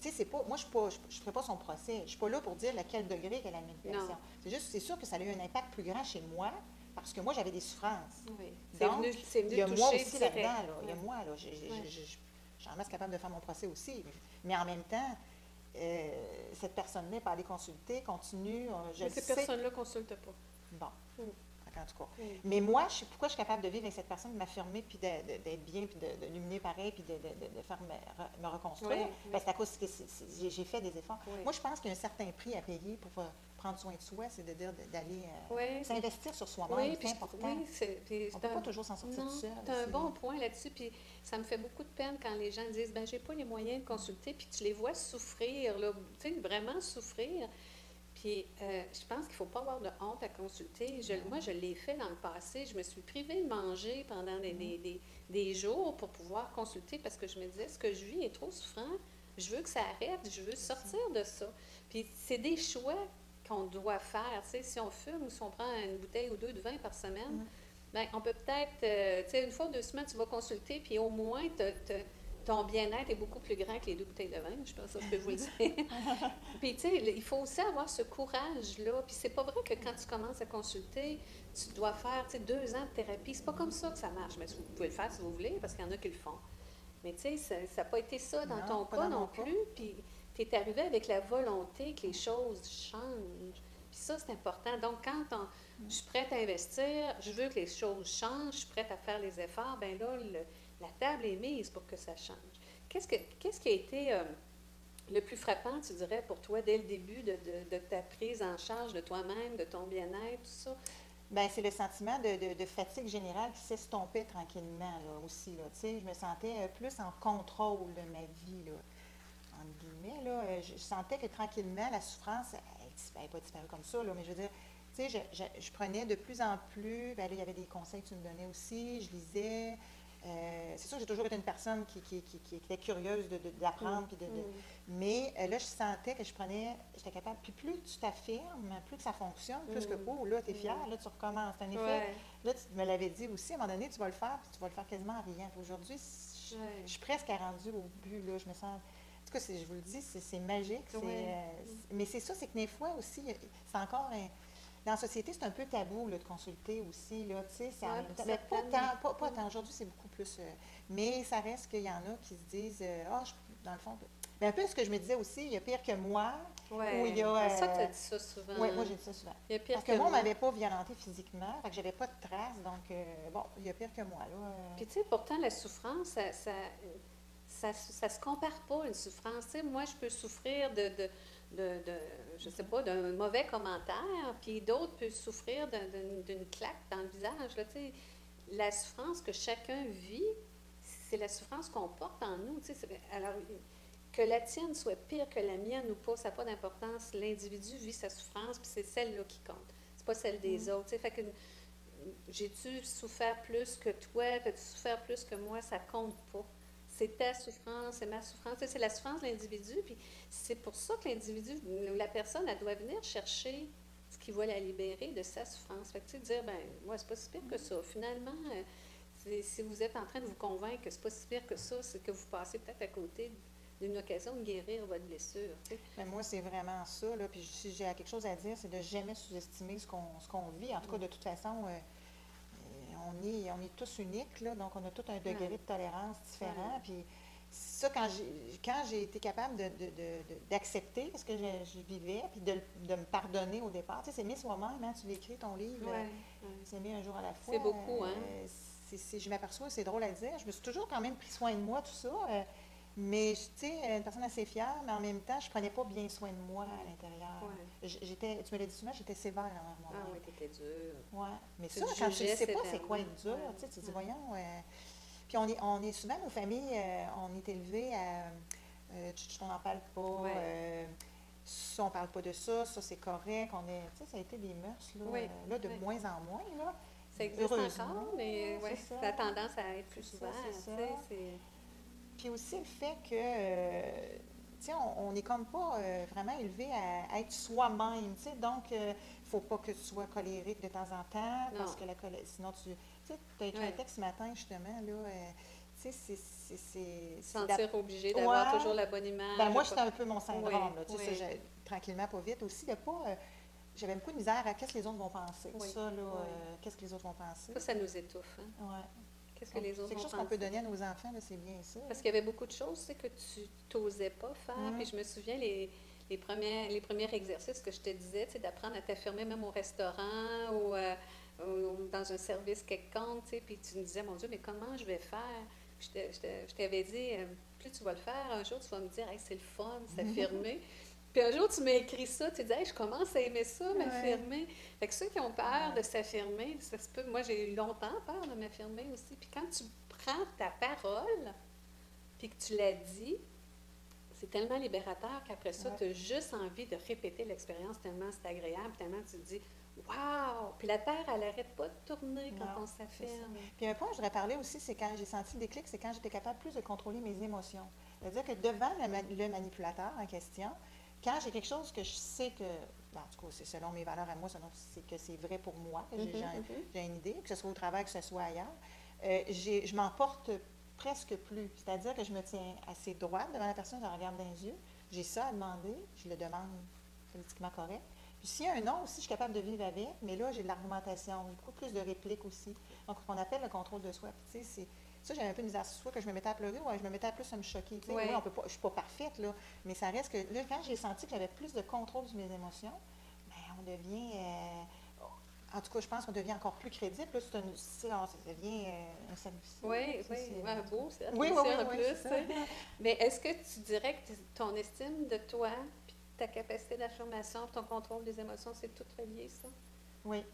c'est pas, moi, je ne ferai pas son procès. Je ne suis pas là pour dire à quel degré qu'elle a la manipulation. C'est sûr que ça a eu un impact plus grand chez moi parce que moi, j'avais des souffrances. Oui. Donc, c'est venu il y a toucher moi aussi direct. là-dedans. Là. Ouais. Il y a moi, là. Je suis en masse capable de faire mon procès aussi. Mais en même temps, cette personne-là n'est pas allée consulter, continue. Mais ces personnes-là ne consultent pas. Bon. En tout cas. Oui. Mais moi, pourquoi je suis capable de vivre avec cette personne, de m'affirmer, puis d'être bien, puis de luminer pareil, puis de faire me reconstruire? Oui. C'est à cause que j'ai fait des efforts. Oui. Moi, je pense qu'il y a un certain prix à payer pour prendre soin de soi, c'est de dire d'aller s'investir sur soi-même. Oui, c'est important. Oui, on ne peut pas toujours s'en sortir tout seul. Tu as un bon point là-dessus, puis ça me fait beaucoup de peine quand les gens disent « ben j'ai pas les moyens de consulter », puis tu les vois souffrir, là, tu sais, vraiment souffrir. Puis, je pense qu'il ne faut pas avoir de honte à consulter. Moi, je l'ai fait dans le passé. Je me suis privée de manger pendant des jours pour pouvoir consulter parce que je me disais, ce que je vis est trop souffrant. Je veux que ça arrête. Je veux sortir de ça. Puis, c'est des choix qu'on doit faire. Tu sais, si on fume ou si on prend une bouteille ou deux de vin par semaine, bien, on peut peut-être, tu sais, une fois ou 2 semaines, tu vas consulter, puis au moins, ton bien-être est beaucoup plus grand que les 2 bouteilles de vin, je pense que je peux vous le dire. Puis, tu sais, il faut aussi avoir ce courage-là. Puis, c'est pas vrai que quand tu commences à consulter, tu dois faire, tu sais, 2 ans de thérapie. C'est pas comme ça que ça marche. Mais vous pouvez le faire si vous voulez, parce qu'il y en a qui le font. Mais, tu sais, ça n'a pas été ça dans ton cas non plus. Puis, tu es arrivé avec la volonté que les choses changent. Puis ça, c'est important. Donc, quand je suis prête à investir, je veux que les choses changent, je suis prête à faire les efforts, bien là, la table est mise pour que ça change. Qu'est-ce qui a été le plus frappant, tu dirais, pour toi, dès le début de ta prise en charge de toi-même, de ton bien-être, tout ça? Bien, c'est le sentiment de fatigue générale qui s'estompait tranquillement, là, aussi, là. Tu sais, je me sentais plus en contrôle de ma vie, là, entre guillemets, là. Je sentais que tranquillement, la souffrance, elle n'est pas disparue comme ça, là, mais je veux dire, tu sais, je prenais de plus en plus, bien là, il y avait des conseils que tu me donnais aussi, je lisais. C'est sûr que j'ai toujours été une personne qui était curieuse d'apprendre. Mais là, je sentais que j'étais capable. Puis plus tu t'affirmes, plus que ça fonctionne, plus que, oh, là, tu es fière, là, tu recommences. C'est un effet. Là, tu me l'avais dit aussi, à un moment donné, tu vas le faire, puis tu vas le faire quasiment en riant. Aujourd'hui, je suis presque rendue au but, là, je me sens. En tout cas, je vous le dis, c'est magique. Mais c'est ça, c'est que des fois aussi, c'est encore dans la société, c'est un peu tabou là, de consulter aussi. Là, mais pas tant. Aujourd'hui, c'est beaucoup plus. Mais ça reste qu'il y en a qui se disent dans le fond. Mais un peu ce que je me disais aussi, il y a pire que moi. Oui. Tu as dit ça souvent. Oui, moi, j'ai dit ça souvent. Il y a pire parce que moi, on ne m'avait pas violenté physiquement, fait que j'avais pas de traces. Donc, bon, il y a pire que moi. Là. Puis, tu sais, pourtant, la souffrance, ça se compare pas, une souffrance. Tu sais, moi, je peux souffrir je sais pas, d'un mauvais commentaire, puis d'autres peuvent souffrir d'une claque dans le visage. Là, tu sais, la souffrance que chacun vit, c'est la souffrance qu'on porte en nous. Tu sais, alors, que la tienne soit pire que la mienne ou pas, ça n'a pas d'importance. L'individu vit sa souffrance, puis c'est celle-là qui compte. C'est pas celle des autres. Tu sais, fait que j'ai-tu souffert plus que toi, as-tu souffert plus que moi, ça compte pas. C'est ta souffrance, c'est ma souffrance. Tu sais, c'est la souffrance de l'individu, puis c'est pour ça que l'individu, la personne, elle doit venir chercher ce qui va la libérer de sa souffrance. Fait que, tu sais, dire, ben moi, c'est pas si pire que ça. Finalement, si vous êtes en train de vous convaincre que c'est pas si pire que ça, c'est que vous passez peut-être à côté d'une occasion de guérir votre blessure. Tu sais. Mais moi, c'est vraiment ça. Là. Puis si j'ai quelque chose à dire, c'est de jamais sous-estimer ce qu'on vit. En tout cas, de toute façon, on est tous uniques, là, donc on a tout un degré de tolérance différent. Puis ça, quand j'ai été capable d'accepter ce que je vivais, puis de me pardonner au départ, tu sais, s'aimer soi-même, hein, tu l'écris ton livre, s'aimer un jour à la fois. C'est beaucoup, hein? Je m'aperçois, c'est drôle à dire, je me suis toujours quand même pris soin de moi, tout ça, mais, tu sais, une personne assez fière, mais en même temps, je prenais pas bien soin de moi à l'intérieur. Ouais. Tu me l'as dit souvent, j'étais sévère envers moi-même. Ah oui, t'étais dure. Oui, mais Tu ça, te quand tu ne jugeais sais pas c'est quoi sévèrement. être dur, tu sais, tu dis, voyons. Puis on est souvent, nos familles, on est élevés à. On n'en parle pas. Ouais. Ça, on parle pas de ça, ça c'est correct. Tu sais, ça a été des mœurs, là, Oui, là de oui. moins en moins, là. Ça existe Heureusement, encore, mais ouais, c'est ça. ça a tendance à être plus C'est souvent. ça, c'est ça. Tu sais, c'est... Puis aussi le fait que, tu sais, on n'est comme pas vraiment élevé à être soi-même, tu sais. Donc, il ne faut pas que tu sois colérique de temps en temps, parce Non. que sinon tu sais, tu as écrit un Ouais. texte ce matin, justement, là, tu sais, Se sentir obligé d'avoir toujours la bonne image. Ben moi, c'était un peu mon syndrome, Oui, là, tu sais, oui. ça, tranquillement, pas vite. Aussi, de pas... j'avais beaucoup de misère à qu'est-ce que les autres vont penser. Oui, Ça, là, oui. qu'est-ce que les autres vont penser. Ça nous étouffe. Hein? Ouais. Qu'est-ce que les autres C'est quelque vont chose qu'on peut penser? donner à nos enfants, là, c'est bien ça. Parce qu'il y avait beaucoup de choses, tu sais, que tu n'osais pas faire. Puis je me souviens, les premiers exercices que je te disais, tu sais, d'apprendre à t'affirmer même au restaurant ou dans un service quelconque, tu sais, puis tu me disais, mon Dieu, mais comment je vais faire? Puis je t'avais dit, plus tu vas le faire, un jour, tu vas me dire, hey, c'est le fun, s'affirmer. Puis un jour, tu m'as écrit ça, tu dis, hey, je commence à aimer ça, m'affirmer. Fait que ceux qui ont peur de s'affirmer, ça se peut. Moi, j'ai eu longtemps peur de m'affirmer aussi. Puis quand tu prends ta parole, puis que tu la dis, c'est tellement libérateur qu'après ça, tu as juste envie de répéter l'expérience tellement c'est agréable, tellement tu te dis, waouh! Puis la terre, elle n'arrête pas de tourner quand on s'affirme. Puis un point, je voudrais parler aussi, c'est quand j'ai senti le déclic, c'est quand j'étais capable plus de contrôler mes émotions. C'est-à-dire que devant le manipulateur en question, quand j'ai quelque chose que je sais que, en tout cas, c'est selon mes valeurs à moi, c'est que c'est vrai pour moi, que j'ai une idée, que ce soit au travail, que ce soit ailleurs, je m'emporte presque plus. C'est-à-dire que je me tiens assez droite devant la personne, je la regarde dans les yeux, j'ai ça à demander, je le demande politiquement correct. Puis s'il y a un non aussi, je suis capable de vivre avec, mais là, j'ai de l'argumentation, beaucoup plus de répliques aussi. Donc, ce qu'on appelle le contrôle de soi. Puis, tu sais, ça, j'avais un peu de misère. Soit que je me mettais à pleurer, ou je me mettais à plus à me choquer. Tu sais, oui, on peut pas, je ne suis pas parfaite, là, mais ça reste que, là, quand j'ai senti que j'avais plus de contrôle sur mes émotions, bien, on devient, en tout cas, je pense qu'on devient encore plus crédible. Là, ça devient un service. Oui, beau, c'est oui, en plus. Mais est-ce que tu dirais que ton estime de toi, puis ta capacité d'affirmation, ton contrôle des émotions, c'est tout relié, ça? Oui.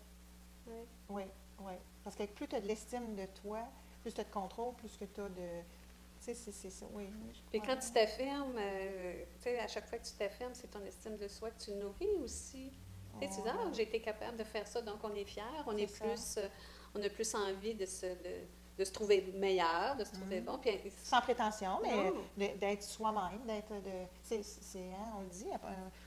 Oui. Parce que plus tu as de l'estime de toi, plus tu as de contrôle, plus que tu as de... Tu sais, c'est ça, oui. Puis quand tu t'affirmes, tu sais, à chaque fois que tu t'affirmes, c'est ton estime de soi que tu nourris aussi. Tu sais, tu dis, j'ai été capable de faire ça, donc on est fiers, on a plus envie de se trouver meilleur, de se trouver bon. Puis, sans prétention, mais d'être soi-même, on le dit,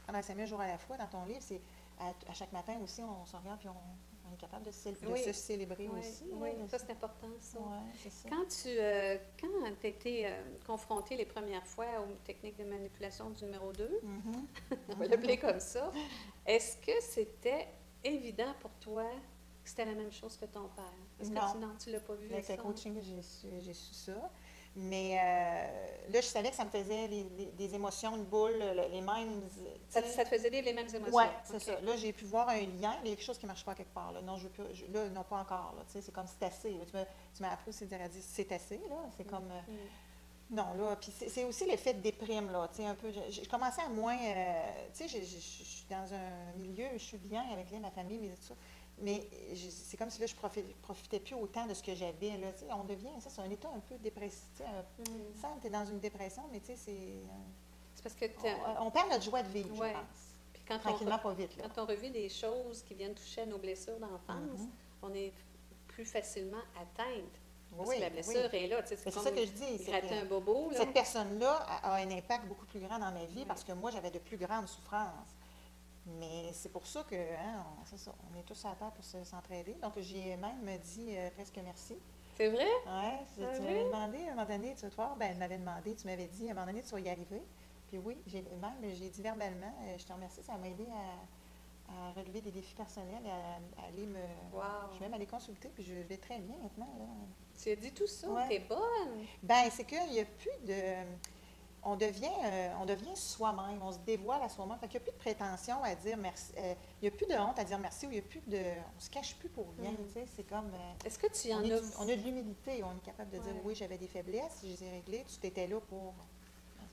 pendant 5 000 jours à la fois dans ton livre, c'est à chaque matin aussi, on se regarde puis on est capable de se célébrer aussi. Oui, ça c'est important, ça. C'est ça. Quand tu étais confrontée les premières fois aux techniques de manipulation du numéro 2, on va l'appeler comme ça, est-ce que c'était évident pour toi que c'était la même chose que ton père? Est-ce que tu l'as pas vu? Avec le coaching, j'ai su ça. Mais là, je savais que ça me faisait des émotions, une boule, les mêmes... Ça te faisait vivre les mêmes émotions? Oui, c'est ça. Là, j'ai pu voir un lien, il y a quelque chose qui ne marche pas quelque part. Là. Non, je veux plus, là, non, pas encore. Là, c'est comme c'est assez. Là. Tu m'as appris aussi à dire c'est assez. Là. C'est comme... non, là, puis c'est aussi l'effet de déprime, là, tu sais, un peu. Je commençais à moins... tu sais, je suis dans un milieu, je suis bien avec ma famille, mais tout ça. Mais c'est comme si là, je profitais plus autant de ce que j'avais. Là, on devient, ça, c'est un état un peu dépressif. Ça, tu es dans une dépression, mais tu sais, c'est parce que on perd notre joie de vivre, je pense. Puis quand tranquillement, pas vite. Là. Quand on revit des choses qui viennent toucher à nos blessures d'enfance, on est plus facilement atteinte. Parce que la blessure est là. C'est ça que je dis. Gratter un bobo. Là. Cette personne-là a un impact beaucoup plus grand dans ma vie parce que moi, j'avais de plus grandes souffrances. Mais c'est pour ça que, on est tous à terre pour s'entraider. Donc, j'ai même dit presque merci. C'est vrai? Oui, tu m'avais demandé à un moment donné, tu vas te voir, elle m'avait demandé, tu m'avais dit à un moment donné, tu vas y arriver. Puis oui, j'ai dit verbalement, je te remercie, ça m'a aidé à relever des défis personnels, à aller me... Wow. Je suis même allée consulter, puis je vais très bien maintenant, là. Tu as dit tout ça, Ouais. t'es bonne. Ben, c'est qu'il n'y a plus de... on devient soi-même, on se dévoile à soi-même. Fait qu'il n'y a plus de prétention à dire merci. Il n'y a plus de honte à dire merci ou il n'y a plus de. On se cache plus pour rien. Tu sais, c'est comme. Est-ce que tu en as... On a de l'humilité, on est capable de dire Ouais. oui, j'avais des faiblesses, je les ai réglées, tu t'étais là pour.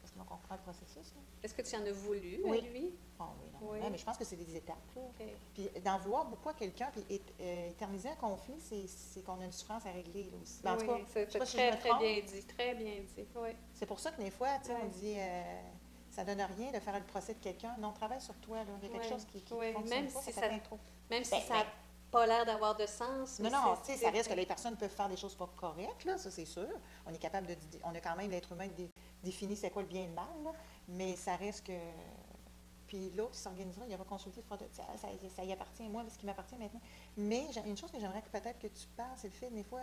C'est parce qu'on comprend le processus. Là. Est-ce que tu en as voulu Oui. à lui? Ah oui, non. Oui. Ouais, mais je pense que c'est des étapes. Là. OK. Puis d'en vouloir beaucoup à quelqu'un, puis éterniser un conflit, c'est qu'on a une souffrance à régler là aussi. Ben, en tout cas, Oui, je sais c'est pas si très, je me très trompe. bien dit, très bien dit. Oui. C'est pour ça que des fois, tu sais, on Ouais. dit ça donne rien de faire le procès de quelqu'un. Non, travaille sur toi. Là. Il y a quelque Ouais. chose qui Ouais. fonctionne Même pas, si ça ça- t'atteint trop. Même si Ben, ça n'a pas l'air d'avoir de sens. Non, mais non, c'est- tu sais, ça reste que les personnes peuvent faire des choses pas correctes, là, ça c'est sûr. On est capable de... On a quand même, l'être humain définit c'est quoi le bien et le mal, là, mais ça reste que... Puis l'autre, il s'organisera, il va consulter, il fera ça y appartient, moi, ce qui m'appartient maintenant. Mais une chose que j'aimerais que peut-être que tu parles, c'est le fait, des fois,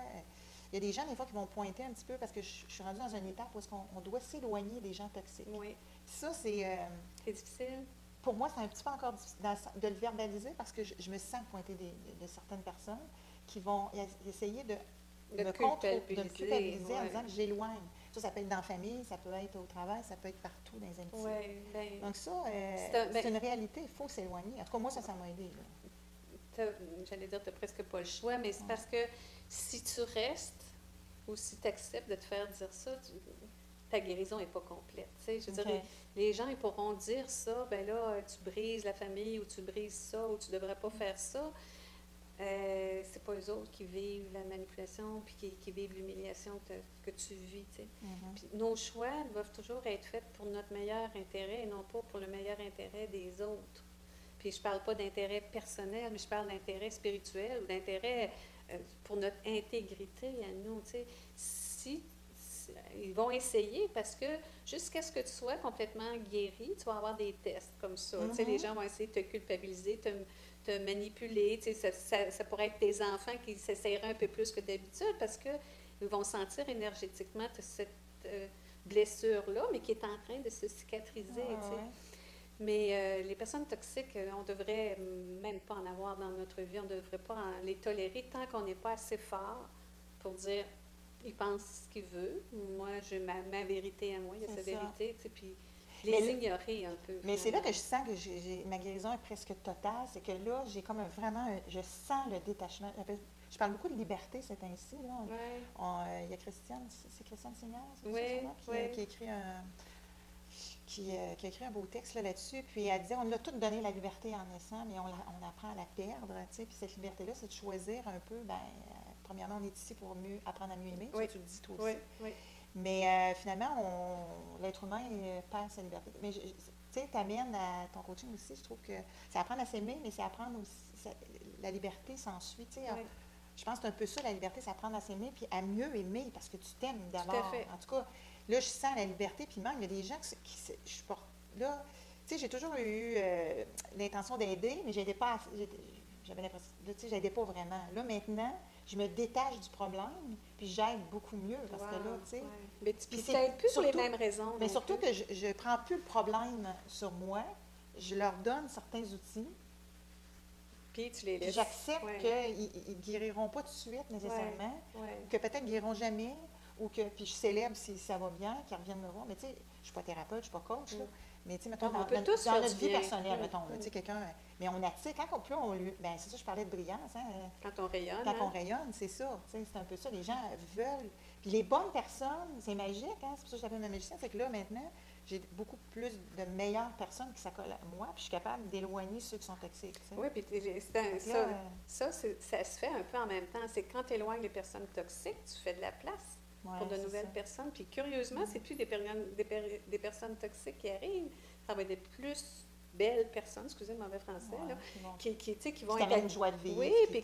il y a des gens, des fois, qui vont pointer un petit peu, parce que je suis rendue dans une étape où est-ce qu'on doit s'éloigner des gens toxiques. Oui. Ça, c'est... C'est difficile. pour moi, c'est un petit peu encore difficile de le verbaliser parce que je me sens pointer de certaines personnes qui vont essayer de De me culpabiliser en ouais. disant que j'éloigne. Ça peut être dans la famille, ça peut être au travail, ça peut être partout dans les amitiés. Oui, bien, Donc ça, ben- c'est une réalité, il faut s'éloigner. En tout cas, moi, ça m'a aidé. Là. j'allais dire, tu n'as presque pas le choix, mais c'est parce que si tu restes ou si tu acceptes de te faire dire ça, ta guérison n'est pas complète. Tu sais, je veux dire, les gens ils pourront dire ça, ben là, tu brises la famille ou tu brises ça ou tu ne devrais pas faire ça. C'est pas eux autres qui vivent la manipulation puis qui vivent l'humiliation que tu vis. Tu sais. Puis nos choix doivent toujours être faits pour notre meilleur intérêt et non pas pour le meilleur intérêt des autres. Puis je ne parle pas d'intérêt personnel, mais je parle d'intérêt spirituel ou d'intérêt pour notre intégrité à nous. Tu sais. Si ils vont essayer parce que jusqu'à ce que tu sois complètement guéri, tu vas avoir des tests comme ça. Tu sais, les gens vont essayer de te culpabiliser, te manipuler. Tu sais, ça pourrait être tes enfants qui s'essayeraient un peu plus que d'habitude parce qu'ils vont sentir énergétiquement cette blessure-là, mais qui est en train de se cicatriser. Tu sais. Mais les personnes toxiques, on ne devrait même pas en avoir dans notre vie. On ne devrait pas les tolérer tant qu'on n'est pas assez fort pour dire il pense ce qu'il veut. Moi, j'ai ma vérité à moi, il y a sa vérité, tu sais, puis les ignorer un peu. Mais c'est là que je sens que ma guérison est presque totale, c'est que là, j'ai comme je sens le détachement. Je parle beaucoup de liberté, c'est ainsi. Là. Il y a Christiane, c'est Christiane Seigneur, qui a écrit qui a écrit un beau texte là-dessus, puis elle disait, on a toutes donné la liberté en naissant, mais on apprend à la perdre, tu sais, puis cette liberté-là, c'est de choisir un peu, premièrement, on est ici pour apprendre à mieux aimer, ça, tu le dis toi aussi. Mais finalement, l'être humain perd sa liberté. Mais tu sais, t'amènes à ton coaching aussi, je trouve que c'est apprendre à s'aimer, mais c'est apprendre aussi, la liberté s'ensuit, tu sais. Je pense que c'est un peu ça, la liberté, c'est apprendre à s'aimer, puis à mieux aimer, parce que tu t'aimes d'abord. En tout cas, là, je sens la liberté, puis même, il y a des gens je porte, là, tu sais, j'ai toujours eu l'intention d'aider, mais j'aidais pas, j'avais l'impression, tu sais, j'aidais pas vraiment. Là, maintenant, je me détache du problème, puis j'aide beaucoup mieux, parce que là, tu sais... Mais tu n'aides plus pour les mêmes raisons. Mais surtout que je ne prends plus le problème sur moi, je leur donne certains outils, puis tu les laisses. puis j'accepte qu'ils ne guériront pas tout de suite, nécessairement, que peut-être ils ne guériront jamais, ou que, puis je célèbre si ça va bien, qu'ils reviennent me voir. Mais tu sais, je ne suis pas thérapeute, je ne suis pas coach, là. Mais tu sais, mettons, dans notre vie personnelle, mettons, tu sais, quelqu'un... Mais on attire, quand on lui... Bien, c'est ça, je parlais de brillance, hein. Quand on rayonne. Quand on rayonne, c'est ça, tu sais, c'est un peu ça. Les gens veulent... Puis les bonnes personnes, c'est magique, hein, c'est pour ça que je l'appelle ma magicienne, c'est que là, maintenant, j'ai beaucoup plus de meilleures personnes qui s'accolent à moi, puis je suis capable d'éloigner ceux qui sont toxiques, tu sais. Oui, puis ça se fait un peu en même temps. C'est quand tu éloignes les personnes toxiques, tu fais de la place pour de nouvelles personnes. Puis curieusement, c'est plus des personnes toxiques qui arrivent, ça va être des plus belles personnes, excusez le mauvais français, là, qui vont être... une joie de vivre. Oui, puis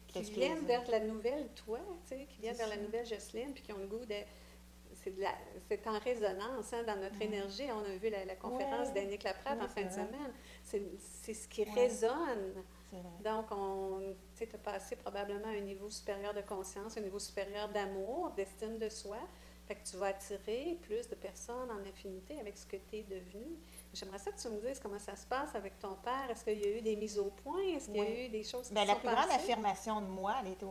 qui viennent vers la nouvelle toi, tu sais, qui viennent vers la nouvelle Jocelyne, puis qui ont le goût de... C'est en résonance dans notre énergie. On a vu la conférence d'Annick Laprade en fin de semaine. C'est ce qui résonne. Donc, tu as passé probablement à un niveau supérieur de conscience, un niveau supérieur d'amour, d'estime de soi. Fait que tu vas attirer plus de personnes en affinité avec ce que tu es devenu. J'aimerais ça que tu me dises comment ça se passe avec ton père. Est-ce qu'il y a eu des mises au point? Est-ce qu'il y a eu des choses qui Bien, se la sont plus grande passées? affirmation de moi, elle était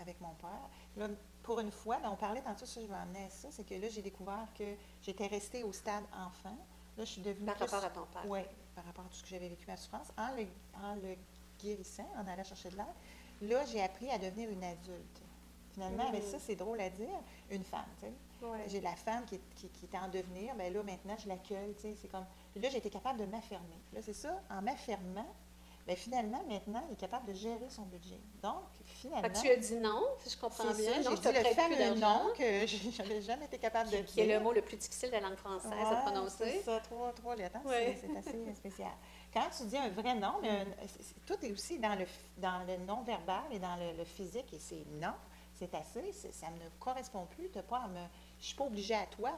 avec mon père. Là, pour une fois, on parlait tantôt, ça, je vais amener à ça, c'est que là, j'ai découvert que j'étais restée au stade enfant. Là, je suis devenue Par rapport à ton père. Oui, par rapport à tout ce que j'avais vécu, ma souffrance. En le guérissant, en allant chercher de l'aide, là, j'ai appris à devenir une adulte. Finalement, avec ça, c'est drôle à dire, une femme, tu sais. Ouais. J'ai la femme qui est en devenir, bien là, maintenant, je l'accueille, tu sais, c'est comme... Là, j'ai été capable de m'affirmer. Là, c'est ça, en m'affirmant, bien, finalement, maintenant, il est capable de gérer son budget. Donc, finalement... Fait que tu as dit non, si je comprends c'est bien. ça, Non, j'ai je te dit le prête plus fameux d'argent. non que je n'avais jamais été capable de Qui est dire. le mot le plus difficile de la langue française à Ouais, prononcer. c'est ça, trois lettres, hein, Ouais. c'est assez spécial. Quand tu dis un vrai non, mais tout est aussi dans le non-verbal et dans le physique, et c'est non, c'est assez, ça ne me correspond plus, je ne suis pas obligée à toi,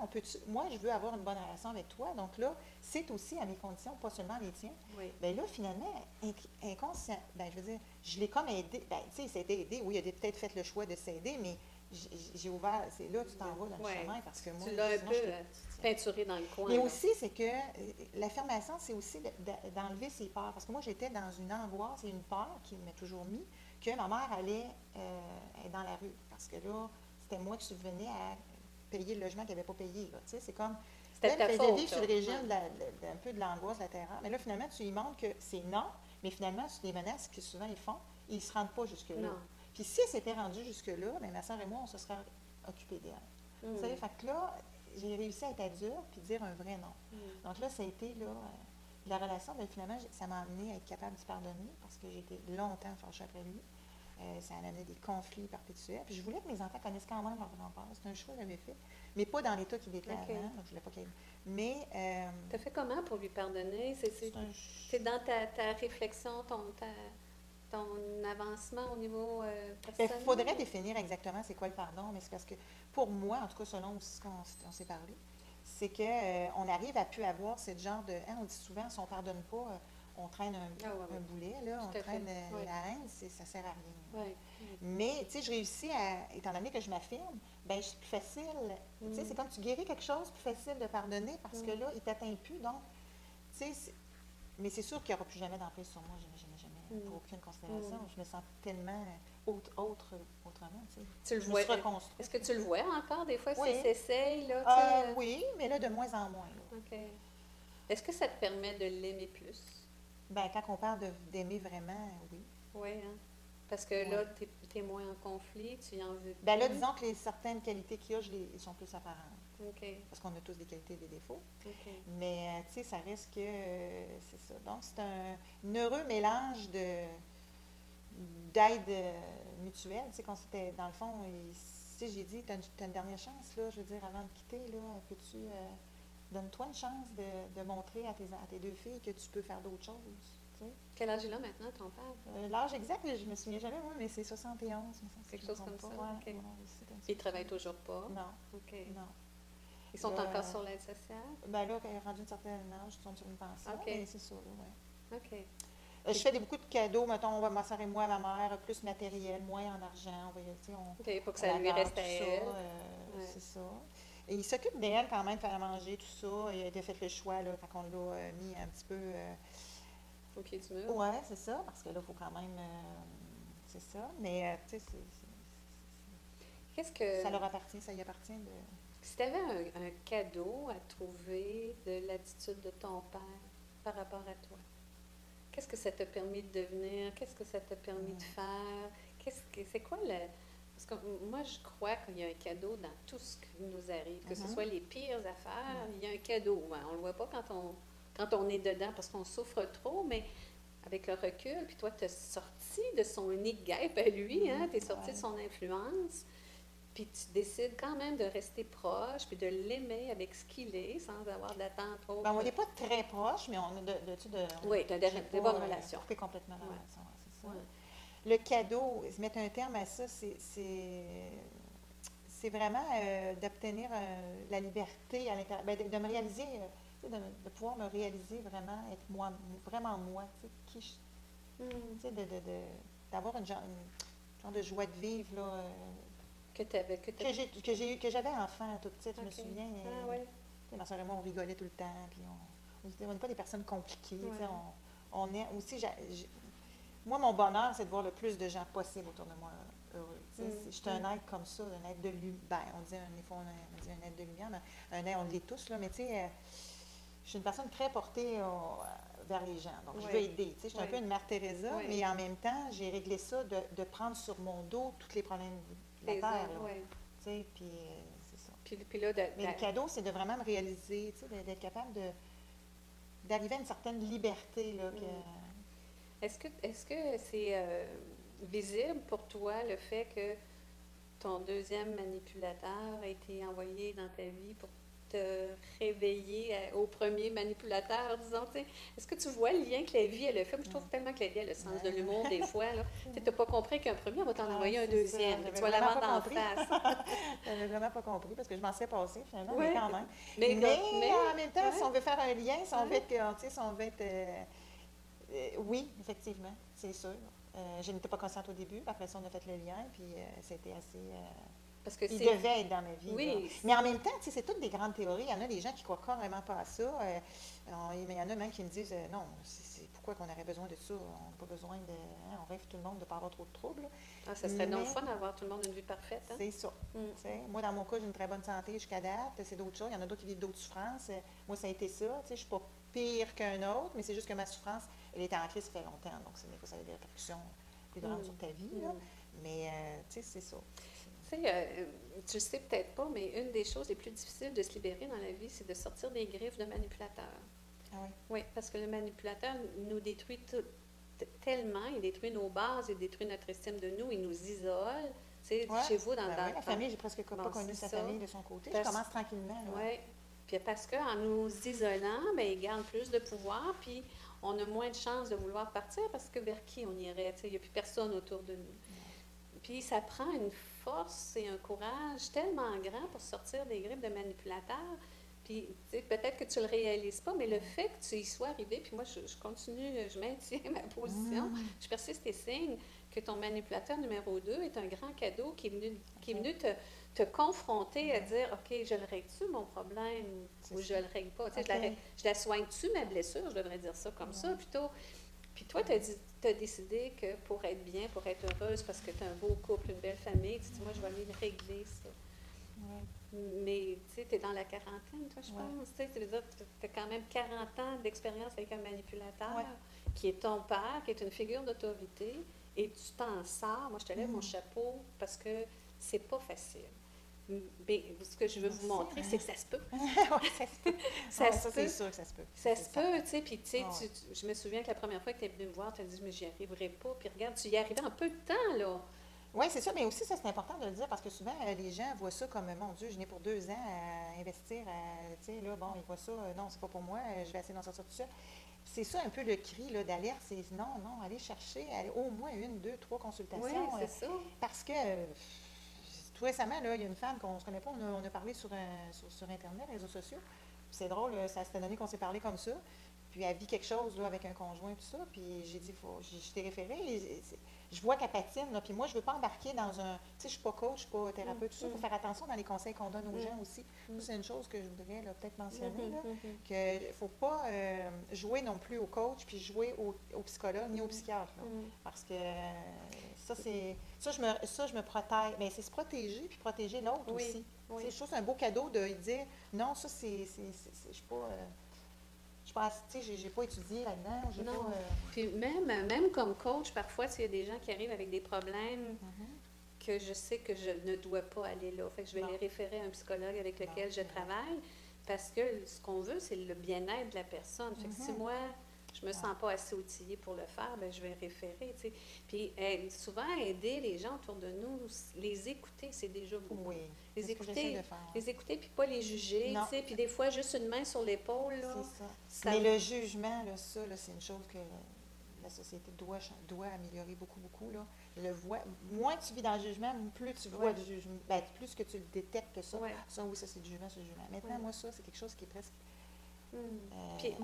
moi je veux avoir une bonne relation avec toi, donc là, c'est aussi à mes conditions, pas seulement les tiennes. Oui. Bien là, finalement, inconscient, ben, je veux dire, je l'ai comme aidé, ben, tu sais, il s'est aidé, oui, il a peut-être fait le choix de s'aider, mais j'ai ouvert, c'est là, tu t'en vas dans le Ouais. chemin, parce que moi, Tu l'as un sinon, peu je peinturé dans le coin. mais là. aussi, c'est que l'affirmation, c'est aussi d'enlever ses peurs. Parce que moi, j'étais dans une angoisse et une peur qui m'a toujours mis que ma mère allait être dans la rue. Parce que là, c'était moi qui subvenais à payer le logement qu'elle n'avait pas payé. Là. Tu sais, c'est comme. C'était ta Elle faute. vivre sur le là. régime Ouais. un peu de l'angoisse, de la terreur. Mais là, finalement, tu lui montres que c'est non, mais finalement, c'est des menaces que souvent ils font, ils ne se rendent pas jusque-là. Non. Puis si c'était rendu jusque-là, bien, ma soeur et moi, on se serait occupés d'elle. Mm. Tu sais, fait que là, j'ai réussi à être adulte puis dire un vrai non. Mm. Donc là, ça a été là, la relation, bien, finalement, ça m'a amené à être capable de se pardonner parce que j'ai été longtemps fâchée après lui. Ça a amené des conflits perpétuels. Puis je voulais que mes enfants connaissent quand même leur grand-père. C'est un choix que j'avais fait, mais pas dans l'état qu'il était Ok. avant. Donc je voulais pas qu'il... Mais Tu as fait comment pour lui pardonner? c'est un... C'est dans ta réflexion, ton avancement au niveau Il personnel? faudrait définir exactement c'est quoi le pardon, mais c'est parce que pour moi, en tout cas selon ce qu'on s'est parlé, c'est qu'on arrive à plus avoir ce genre de... Hein, on dit souvent, si on ne pardonne pas, on traîne un boulet, là, Tout on à fait. traîne Oui. la haine, ça ne sert à rien. Oui. Mais, tu sais, je réussis à, étant donné que je m'affirme, ben c'est plus facile. Tu sais, c'est comme tu guéris quelque chose, plus facile de pardonner parce que là, il ne t'atteint plus. Donc, tu sais, mais c'est sûr qu'il n'y aura plus jamais d'emprise sur moi, jamais, pour aucune considération. Je me sens tellement autrement, tu sais. Tu le Je me vois. suis reconstruite. Est-ce que tu le vois encore des fois Oui. si tu essayes, là? Tu sais, Oui, mais là, de moins en moins. Là. OK. Est-ce que ça te permet de l'aimer plus? Ben, quand on parle d'aimer vraiment, oui. Oui, hein? Parce que là, tu es moins en conflit, tu y en veux Ben là, plus. disons que certaines qualités qu'il y a, ils sont plus apparentes. OK. Parce qu'on a tous des qualités et des défauts. OK. Mais, tu sais, ça reste que c'est ça. Donc, c'est un heureux mélange d'aide mutuelle. Tu sais, qu'on s'était, dans le fond, tu sais, j'ai dit, t'as une dernière chance, là, je veux dire, avant de quitter, là, peux-tu, donne-toi une chance de montrer à tes deux filles que tu peux faire d'autres choses. Tu sais. Quel âge il a maintenant, ton père? L'âge exact, je me souviens jamais, moi, mais c'est 71. Me semble, si Quelque je me chose trompe comme pas. ça, Ouais, OK. ouais, c'est un petit Ils peu travaillent ça. toujours pas? Non, OK. non. Ils sont Là, encore sur l'aide sociale? Ben là, quand elle est rendue un certain âge, ils sont sur une pension. OK. Mais c'est ça, là, ouais. OK. Je fais beaucoup de cadeaux, mettons, ma soeur et moi, ma mère, plus matériel, moins en argent. On va, tu sais, OK, pour que on ça lui adore reste tout à ça, elle. Ouais. c'est ça. Et il s'occupe d'elle quand même, faire à manger, tout ça. Il a fait le choix, là, quand on l'a mis un petit peu... Au pied du mur? ouais, c'est ça, parce que là, il faut quand même... c'est ça, mais, tu sais, Qu'est-ce que... ça leur appartient, ça y appartient de... Si tu avais un cadeau à trouver de l'attitude de ton père par rapport à toi, qu'est-ce que ça t'a permis de devenir? Qu'est-ce que ça t'a permis de faire? C'est quoi le... Parce que moi, je crois qu'il y a un cadeau dans tout ce qui nous arrive, que ce soit les pires affaires, il y a un cadeau. Ben, on ne le voit pas quand on est dedans parce qu'on souffre trop, mais avec le recul, puis toi, tu es sorti de son nid de guêpe à lui, hein? Tu es sorti de son influence. Puis tu décides quand même de rester proche, puis de l'aimer avec ce qu'il est, sans avoir d'attente autre. Ben, on n'est pas très proches, mais on a oui, tu as des bonnes relations. coupé complètement la relation, c'est ça. Ouais. Le cadeau, mettre un terme à ça, c'est vraiment d'obtenir la liberté à l'intérieur, ben, de me réaliser, tu sais, de pouvoir me réaliser vraiment, être moi, vraiment moi, tu sais, qui je, tu sais, d'avoir une genre de joie de vivre, là, que j'avais enfant, toute petite, je me OK. souviens. Ah ouais. Ma soeur et moi, on rigolait tout le temps, puis on n'est pas des personnes compliquées. Tu sais, on est aussi, moi, mon bonheur, c'est de voir le plus de gens possible autour de moi heureux. Tu sais. Je suis un être comme ça, un être de lumière. Ben, on dit des fois, on dit un être de lumière, mais un être, on l'est tous, là, mais tu sais, je suis une personne très portée vers les gens. Donc, je veux aider. Tu sais, je suis un peu une Mère Teresa, mais en même temps, j'ai réglé ça de prendre sur mon dos tous les problèmes de la terre. Là. Tu sais, puis c'est ça. Puis là, mais le cadeau, c'est de vraiment me réaliser, tu sais, d'être capable d'arriver à une certaine liberté. Là, Est-ce que c'est visible pour toi le fait que ton deuxième manipulateur a été envoyé dans ta vie pour te réveiller au premier manipulateur, disons, tu sais? Est-ce que tu vois le lien que la vie, elle a fait? Moi, je trouve tellement que la vie a le sens de l'humour des fois, là. Tu n'as pas compris qu'un premier, on va t'en envoyer un deuxième, puis tu vas l'avoir d'en face. J'avais vraiment pas compris, parce que je m'en serais passé, finalement, Ouais. mais quand même. Mais en même temps, si on veut faire un lien, si on veut être, tu sais, si on veut être... oui, effectivement, c'est sûr. Je n'étais pas consciente au début, après ça, on a fait le lien, puis c'était assez... Parce que il devait être dans ma vie. Oui. Mais en même temps, tu sais, c'est toutes des grandes théories. Il y en a des gens qui croient carrément pas à ça. Mais il y en a même qui me disent non, c'est pourquoi qu'on aurait besoin de ça? On n'a pas besoin de. Hein, on rêve tout le monde de ne pas avoir trop de troubles. Ah, ça serait donc fun d'avoir tout le monde une vie parfaite. Hein? C'est ça. Moi, dans mon cas, j'ai une très bonne santé, je suis cadavre. C'est d'autres choses. Il y en a d'autres qui vivent d'autres souffrances. Moi, ça a été ça. Je ne suis pas pire qu'un autre, mais c'est juste que ma souffrance, elle était en crise ça fait longtemps. Donc, des fois, ça a des répercussions plus grandes sur ta vie. Là. Mais, tu sais, c'est ça. Tu sais, tu le sais peut-être pas, mais une des choses les plus difficiles de se libérer dans la vie, c'est de sortir des griffes de manipulateur. Ah oui? Oui, parce que le manipulateur nous détruit tellement, il détruit nos bases, il détruit notre estime de nous, il nous isole. Tu sais, chez vous, dans la famille, j'ai presque pas connu sa famille de son côté. Je commence tranquillement. Oui, puis parce qu'en nous isolant, bien, il garde plus de pouvoir, puis on a moins de chances de vouloir partir parce que vers qui on irait? Tu sais, il n'y a plus personne autour de nous. Puis ça prend une force et un courage tellement grand pour sortir des griffes de manipulateurs. Puis, tu sais, peut-être que tu ne le réalises pas, mais le fait que tu y sois arrivé, puis moi, je continue, je maintiens ma position, je persiste et signe que ton manipulateur numéro 2 est un grand cadeau qui est venu te confronter à dire, OK, je le règle-tu, mon problème, ou je le règle pas? Tu sais, je la soigne-tu, ma blessure? Je devrais dire ça comme ça, plutôt. Puis toi, tu as décidé que pour être bien, pour être heureuse, parce que tu as un beau couple, une belle famille, tu dis, moi, je vais aller régler ça. Mais tu sais, tu es dans la quarantaine, toi, je pense. Tu sais, ça veut dire que tu as quand même 40 ans d'expérience avec un manipulateur qui est ton père, qui est une figure d'autorité, et tu t'en sors. Moi, je te lève mon chapeau parce que c'est pas facile. Mais ce que je veux vous montrer, c'est que ça se peut. Ça se peut. Ça se peut. C'est sûr que ça se peut. Ça se peut, tu sais. Puis, tu sais, je me souviens que la première fois que tu es venu me voir, tu as dit, mais j'y arriverai pas. Puis, regarde, tu y es arrivé en peu de temps, là. Oui, c'est ça, mais aussi, ça, c'est important de le dire parce que souvent, les gens voient ça comme, mon Dieu, je n'ai pour 2 ans à investir, tu sais, là, bon, ils voient ça, non, c'est pas pour moi, je vais essayer d'en sortir tout ça. C'est ça un peu le cri d'alerte, c'est non, allez chercher au moins 1, 2, 3 consultations. Oui, c'est ça. Parce que, tout récemment, là, il y a une femme qu'on ne se connaît pas, on a parlé sur Internet, réseaux sociaux. C'est drôle, ça s'était donné qu'on s'est parlé comme ça. Puis elle vit quelque chose là, avec un conjoint, tout ça. Puis j'ai dit, je t'ai référé. Je vois qu'elle patine. Là, puis moi, je ne veux pas embarquer dans un. Tu sais, je ne suis pas coach, je ne suis pas thérapeute, tout ça. Il faut faire attention dans les conseils qu'on donne aux gens aussi. Ça, c'est une chose que je voudrais peut-être mentionner. Qu'il ne faut pas jouer non plus au coach, puis jouer au psychologue ni au psychiatre. Là, parce que ça, c'est. Ça, je me protège. Mais c'est se protéger, puis protéger l'autre aussi. Je trouve que c'est un beau cadeau de dire non, ça, je suis pas. Je pense, tu sais, j'ai pas étudié là-dedans. Non. Puis même comme coach, parfois, il y a des gens qui arrivent avec des problèmes que je sais que je ne dois pas aller là. Fait que je vais les référer à un psychologue avec lequel je travaille parce que ce qu'on veut, c'est le bien-être de la personne. Fait que si moi, je me sens pas assez outillée pour le faire, bien, je vais référer, tu sais. Puis souvent, aider les gens autour de nous, les écouter, c'est déjà beaucoup. Oui, les écouter, les écouter, puis pas les juger, tu sais. Puis des fois, juste une main sur l'épaule, là. C'est ça. Mais le jugement, là, ça, là, c'est une chose que la société doit améliorer beaucoup, beaucoup, là. Moins tu vis dans le jugement, plus tu vois du jugement. Ben, plus que tu le détectes que ça. Ça, oui, ça, c'est du jugement, c'est du jugement. Maintenant, moi, ça, c'est quelque chose qui est presque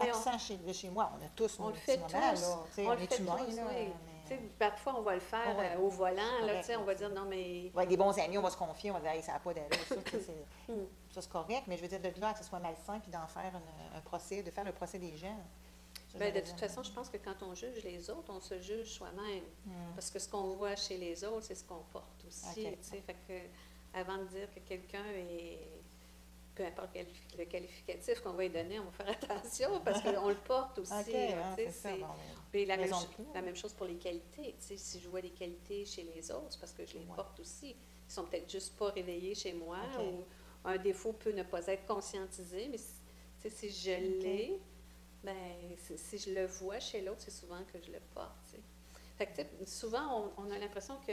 absent chez moi. On a tous nos petits moments, là. On est humains, là. sais, parfois, on va le faire Ouais. au volant, là, Correct, tu sais, on va dire non, mais. Avec des bons amis, on va se confier, on va dire, hey, ça n'a pas d'allure, ça, tu sais, Hmm. ça, c'est correct, mais je veux dire, de là à que ce soit malsain, puis d'en faire un procès, de faire le procès des gens. Ça, Ben, de j'aurais toute jamais- façon, je pense que quand on juge les autres, on se juge soi-même. Hmm. Parce que ce qu'on voit chez les autres, c'est ce qu'on porte aussi. OK. Tu sais, fait que avant de dire que quelqu'un est. Peu importe le qualificatif qu'on va lui donner, on va faire attention parce qu'on le porte aussi. OK, Là, hein, tu sais, c'est ça. Bon, Puis la même, raison de plus. la même chose pour les qualités. Tu sais, si je vois des qualités chez les autres, c'est parce que je les Ouais. porte aussi. Ils sont peut-être juste pas réveillés chez moi OK. ou un défaut peut ne pas être conscientisé, mais tu sais, si je l'ai, ben, si je le vois chez l'autre, c'est souvent que je le porte. Tu sais. Fait que, tu sais, souvent, on a l'impression que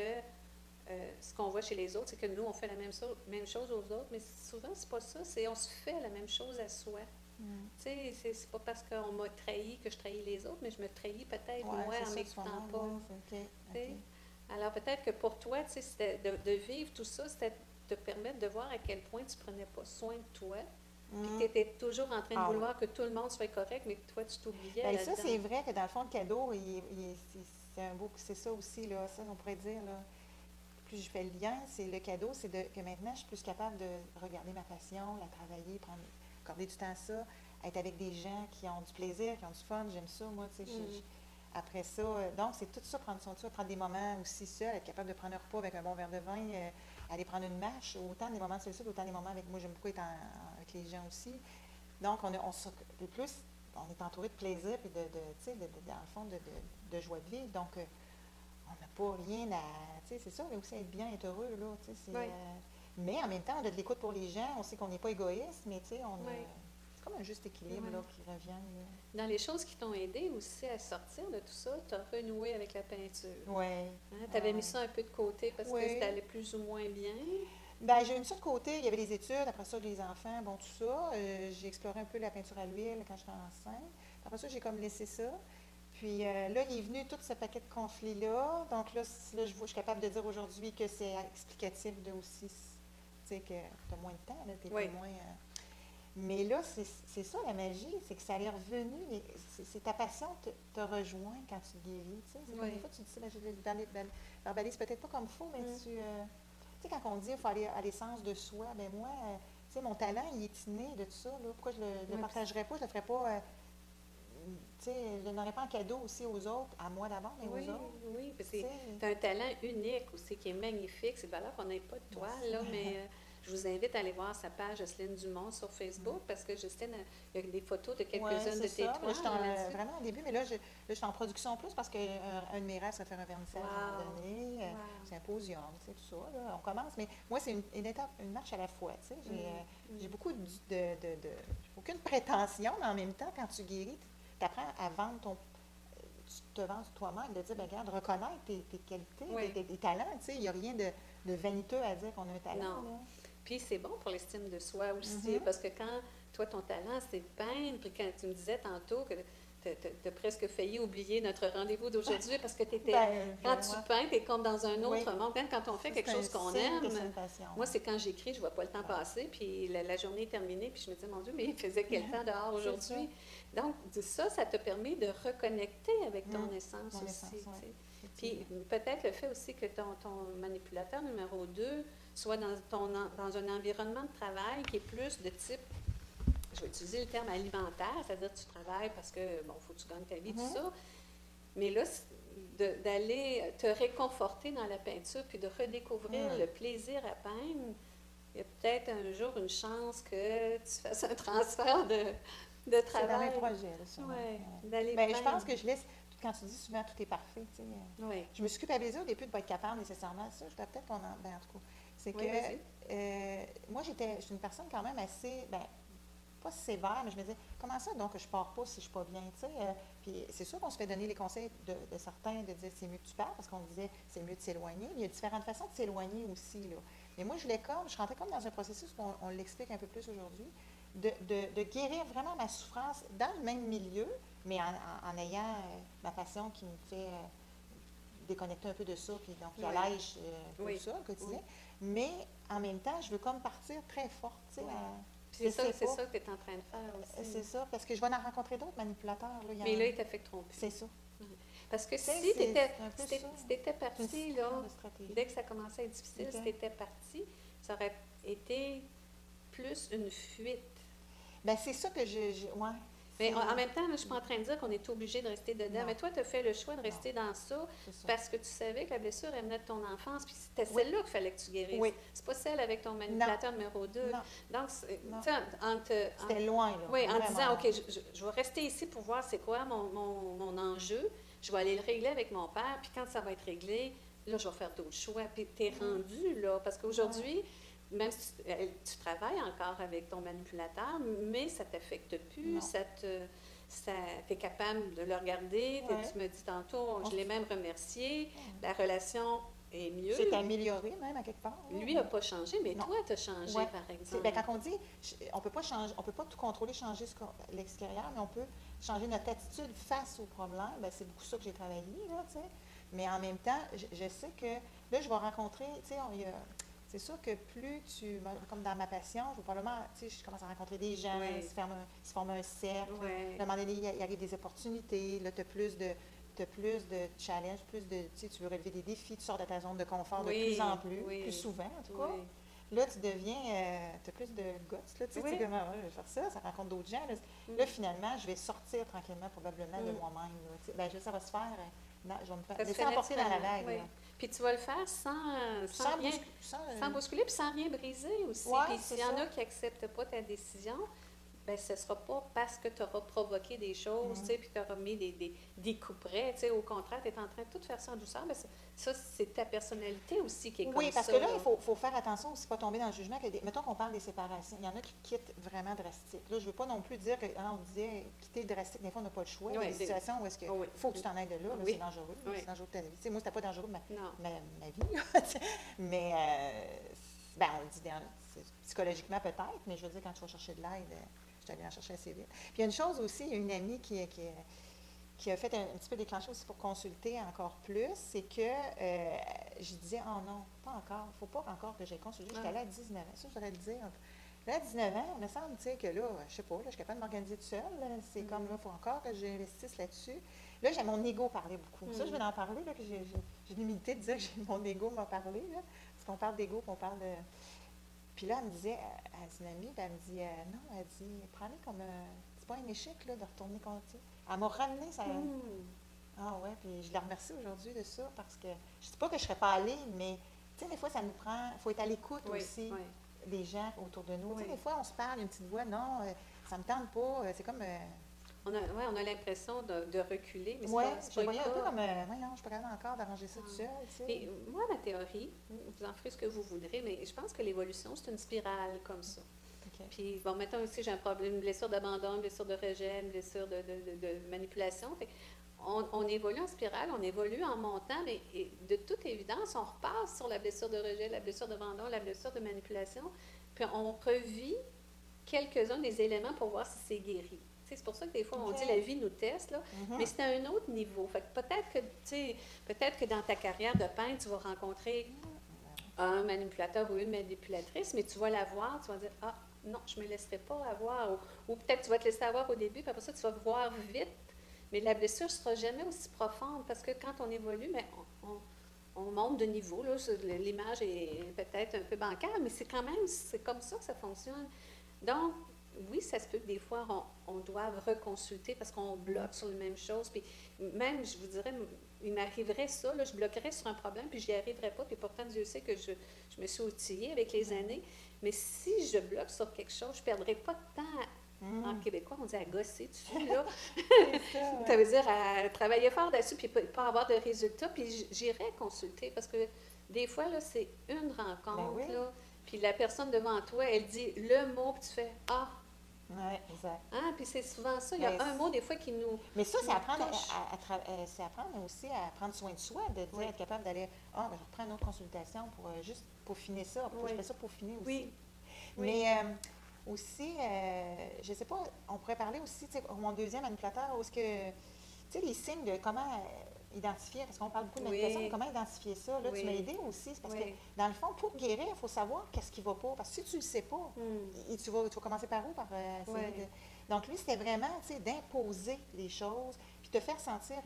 ce qu'on voit chez les autres, c'est que nous, on fait la même chose aux autres, mais souvent, c'est pas ça. C'est on se fait la même chose à soi. Hmm. Tu sais, c'est pas parce qu'on m'a trahi que je trahis les autres, mais je me trahis peut-être Ouais, moi c'est en ça, m'écoutant soi-même, pas. ouais, c'est OK, Tu sais. OK. Alors peut-être que pour toi, tu sais, c'était de vivre tout ça, c'était te permettre de voir à quel point tu prenais pas soin de toi, puis que Hmm. tu étais toujours en train de Ah, vouloir que tout le monde soit correct, mais que toi, tu t'oubliais Ben, ça, là-dedans. c'est vrai que dans le fond, le cadeau, c'est un beau, c'est ça aussi, là, ça, on pourrait dire, là. Plus je fais le lien, c'est le cadeau, c'est que maintenant, je suis plus capable de regarder ma passion, la travailler, accorder du temps à ça, être avec des gens qui ont du plaisir, qui ont du fun, j'aime ça, moi, tu sais. Après ça, donc, c'est tout ça, prendre soin de soi, prendre des moments aussi seuls, être capable de prendre un repas avec un bon verre de vin, aller prendre une marche, autant des moments seuls, autant des moments avec moi, j'aime beaucoup être avec les gens aussi. Donc, le plus, on est entouré de plaisir et tu sais, dans le fond, de joie de vivre. Donc, on n'a pas rien à. Tu sais, c'est ça, mais aussi être bien, être heureux, là. Tu sais, Oui. mais en même temps, on a de l'écoute pour les gens. On sait qu'on n'est pas égoïste, mais tu sais, Oui. c'est comme un juste équilibre, Oui. là, qui revient. Là. Dans les choses qui t'ont aidé aussi à sortir de tout ça, tu as renoué avec la peinture. Oui. Tu avais mis ça un peu de côté parce Oui. que c'était allé plus ou moins bien. Ben, j'ai mis ça de côté. Il y avait les études, après ça, les enfants, bon, tout ça. J'ai exploré un peu la peinture à l'huile quand j'étais enceinte. Après ça, j'ai comme laissé ça. Puis là, il est venu tout ce paquet de conflits-là. Donc là, je suis capable de dire aujourd'hui que c'est explicatif de aussi, tu sais, que tu as moins de temps, tu es Oui. moins. Mais là, c'est ça la magie, c'est que ça est revenu. C'est ta passion te rejoint quand tu guéris. Tu sais, c'est comme Oui. des fois, tu dis, ben, je verbalise peut-être pas comme il faut, mais Mm. tu sais, quand on dit qu'il faut aller à l'essence de soi, ben moi, tu sais, mon talent, il est inné de tout ça. Là. Pourquoi je le Oui. partagerais pas? Je le ferais pas. Tu sais, je n'aurais pas en cadeau aussi aux autres, à moi d'abord, mais Oui, aux autres. oui, parce Tu que sais. tu as un talent unique aussi qui est magnifique. C'est valeur qu'on n'ait pas de toile, Merci. là, mais je vous invite à aller voir sa page Jocelyne Dumont sur Facebook parce que Jocelyne, il y a des photos de Ouais, quelques-unes de c'est tes ça. toiles. Là, je suis là-dessus. vraiment au début, mais là, je suis en production plus parce qu'un de mes rêves, c'est de faire un vernissage à un moment Wow. donné, Wow. symposium, tu sais, tout ça. Là, on commence, mais moi, c'est une étape, une marche à la fois. Tu sais, j'ai beaucoup aucune prétention, mais en même temps, quand tu guéris, tu apprends à vendre tu te vends toi-même, de dire, ben, regarde, reconnaître tes qualités, Oui. tes talents. Tu sais, il n'y a rien de vaniteux à dire qu'on a un talent. Non. Là. Puis c'est bon pour l'estime de soi aussi, Mhm. parce que quand toi, ton talent, c'est peindre, puis quand tu me disais tantôt que tu as presque failli oublier notre rendez-vous d'aujourd'hui parce que tu étais. Ben, Quand tu peins, tu es comme dans un autre Oui. monde. Quand on fait quelque chose qu'on aime, moi, c'est quand j'écris, je ne vois pas le temps passer, puis la journée est terminée, puis je me dis, mon Dieu, mais il faisait quel temps dehors aujourd'hui? Donc, ça te permet de reconnecter avec ton essence Mon aussi. essence, tu sais. ouais. Puis peut-être le fait aussi que ton manipulateur numéro 2 soit dans un environnement de travail qui est plus de type, je vais utiliser le terme alimentaire, c'est-à-dire que tu travailles parce que, bon, il faut que tu gagnes ta vie, tout ça. Mais là, d'aller te réconforter dans la peinture puis de redécouvrir le plaisir à peindre, il y a peut-être un jour une chance que tu fasses un transfert de C'est travail. dans mes projets, là, ça. Oui, d'aller Ben, je peindre. pense que je laisse, quand tu dis souvent tout est parfait, tu sais, Oui. je me suis culpabilisée au début de ne pas être capable nécessairement. Ça, je dois peut-être qu'on en. Ben, en tout cas, c'est Oui, vas-y. que moi, je suis une personne quand même assez, ben, pas sévère, mais je me disais, comment ça donc que je pars pas si je suis pas bien, tu sais? Puis c'est sûr qu'on se fait donner les conseils de certains de dire c'est mieux que tu pars, parce qu'on disait c'est mieux de s'éloigner. Mais il y a différentes façons de s'éloigner aussi, là. Mais moi, je rentrais comme dans un processus on l'explique un peu plus aujourd'hui, de guérir vraiment ma souffrance dans le même milieu, mais en ayant ma passion qui me fait déconnecter un peu de ça, puis donc qui allège tout ça, le quotidien. Mais en même temps, je veux comme partir très forte, tu sais. C'est ça que tu es en train de faire aussi. C'est ça, parce que je vais en rencontrer d'autres manipulateurs. Là, Mais là, ils t'affecteront plus. C'est ça. Parce que sais, si tu c'est étais, un peu ça. parti, C'est là, de stratégie. dès que ça commençait à être difficile, OK. si tu étais parti, ça aurait été plus une fuite. Ben c'est ça que ouais. Mais C'est en même temps, là, je ne suis pas en train de dire qu'on est obligé de rester dedans. non, Mais toi, tu as fait le choix de rester dans ça c'est ça. parce que tu savais que la blessure, elle venait de ton enfance. Puis c'était Oui. celle-là qu'il fallait que tu guérisses. Oui. C'est pas celle avec ton manipulateur numéro 2. Non, Donc, non. tu sais, C'était loin, là. oui, en vraiment. disant, OK, je vais rester ici pour voir c'est quoi mon enjeu. Je vais aller le régler avec mon père. Puis quand ça va être réglé, là, je vais faire d'autres choix. Puis tu es rendu là. Parce qu'aujourd'hui, même si tu travailles encore avec ton manipulateur, mais ça ne t'affecte plus, Non. tu es capable de le regarder. Ouais. Tu me dis tantôt, je l'ai même remercié, la relation est mieux. C'est amélioré même à quelque part. Lui n'a pas changé, mais Non. toi, tu as changé, Ouais. par exemple. Ben, quand on dit, on peut pas changer, on peut pas tout contrôler, changer l'extérieur, mais on peut changer notre attitude face au problème. Ben, c'est beaucoup ça que j'ai travaillé, là, tu sais. Mais en même temps, je sais que là, je vais rencontrer, tu sais, c'est sûr que plus comme dans ma passion, je vais probablement, tu sais, je commence à rencontrer des gens, Oui. se forme un cercle. Ouais. À un moment donné, il arrive des opportunités, là, tu as plus de challenges, plus de, tu sais, tu veux relever des défis, tu sors de ta zone de confort de Oui, plus en plus, oui. plus souvent en tout cas. Oui. Là, tu deviens, tu as plus de guts, là, tu sais, Oui. tu sais comment, je vais faire ça rencontre d'autres gens. Là, finalement, je vais sortir tranquillement, probablement, de moi-même. Là, tu sais. Ben, ça va se faire, non, je vais me laisser emporter dans la vague. Oui. Là. Puis tu vas le faire sans rien, sans bousculer, puis sans rien briser aussi. Ouais, Puis s'il y en ça. a qui n'acceptent pas ta décision, ben ce ne sera pas parce que tu auras provoqué des choses, tu sais, puis tu auras mis des coups près. Tu sais, au contraire, tu es en train de tout faire ça en douceur. Ben ça, c'est ta personnalité aussi qui est comme ça. Oui, parce que là, il faut faire attention aussi, pas tomber dans le jugement. Mettons qu'on parle des séparations. Il y en a qui quittent vraiment drastique. Là, je ne veux pas non plus dire on disait quitter drastique. Des fois, on n'a pas le choix. Il y a des situations où est-ce qu'il faut que tu t'en ailles de là. Là, c'est dangereux. Oui. C'est dangereux de ta vie. Tu sais, moi, c'était pas dangereux de ma vie. Là, mais, ben, on le dit psychologiquement peut-être, mais je veux dire, quand tu vas chercher de l'aide, je suis allée en chercher assez vite. Puis il y a une chose aussi, il y a une amie qui a fait un petit peu déclencher aussi pour consulter encore plus, c'est que je disais, oh non, pas encore, il ne faut pas encore que j'aille consulter. J'étais allée à 19 ans, ça, je devrais le dire. Là, à 19 ans, il me semble, tu sais, que là, je sais pas, là, je suis capable de m'organiser toute seule. C'est comme là, il faut encore que j'investisse là-dessus. Là, mon ego parlait beaucoup. Ça, je vais en parler, là, que j'ai l'humilité de dire que mon ego m'a parlé, là, parce qu'on parle d'ego, qu'on parle de... Puis là, elle me disait, à une amie, elle me dit, non, elle dit, prends-le comme, c'est pas un échec, là, de retourner contre ça. Elle m'a ramené ça. Ah ouais, puis je la remercie aujourd'hui de ça, parce que, je ne dis pas que je ne serais pas allée, mais, tu sais, des fois, ça nous prend, il faut être à l'écoute aussi des gens autour de nous. Tu sais, des fois, on se parle, une petite voix, non, ça ne me tente pas, c'est comme... on a l'impression de reculer, mais oui, c'est je pas voyais un peu cas. comme, non, je suis pas capable encore d'arranger ça tout seul, tu sais. Et moi, ma théorie, vous en ferez ce que vous voudrez, mais je pense que l'évolution, c'est une spirale comme ça. Okay. Puis, bon, mettons ici, j'ai un problème, une blessure d'abandon, une blessure de rejet, une blessure de manipulation. Fait on évolue en spirale, on évolue en montant, mais de toute évidence, on repasse sur la blessure de rejet, la blessure d'abandon, la blessure de manipulation, puis on revit quelques-uns des éléments pour voir si c'est guéri. C'est pour ça que des fois, on dit la vie nous teste, là, mais c'est à un autre niveau. Fait que peut-être que dans ta carrière de peintre, tu vas rencontrer un manipulateur ou une manipulatrice, mais tu vas la voir, tu vas dire, ah, non, je ne me laisserai pas avoir. Ou peut-être tu vas te laisser avoir au début, puis après ça, tu vas voir vite. Mais la blessure ne sera jamais aussi profonde parce que quand on évolue, mais on monte de niveau. L'image est peut-être un peu bancale, mais c'est comme ça que ça fonctionne. Donc, oui, ça se peut que des fois, on doive reconsulter parce qu'on bloque sur les mêmes choses. Puis même, je vous dirais, il m'arriverait ça, là, je bloquerais sur un problème, puis je n'y arriverais pas. Puis pourtant, Dieu sait que je me suis outillée avec les années. Mais si je bloque sur quelque chose, je ne perdrai pas de temps. En québécois, on dit à gosser dessus, là. Ça veut dire à travailler fort dessus, puis pas avoir de résultats. Puis j'irai consulter parce que des fois, là, c'est une rencontre, là. Puis la personne devant toi, elle dit le mot, puis tu fais « Ah! » Oui, exact. Hein? Puis c'est souvent ça. Il y a un mot, des fois, qui nous. Mais ça, c'est apprendre, c'est apprendre aussi à prendre soin de soi, de dire, être capable d'aller. Ah, ben, je reprends une autre consultation pour juste peaufiner ça. Je fais ça peaufiner aussi. Oui. Mais aussi, je ne sais pas, on pourrait parler aussi, tu sais, mon deuxième manipulateur, où est-ce que. Tu sais, les signes de comment identifier, parce qu'on parle beaucoup de manipulation, mais comment identifier ça? Là, tu m'as aidé aussi, c'est parce que, dans le fond, pour guérir, il faut savoir qu'est-ce qui ne va pas. Parce que si tu ne le sais pas, tu vas commencer par où? Par essayer de... Donc, lui, c'était vraiment, tu sais, d'imposer les choses, puis te faire sentir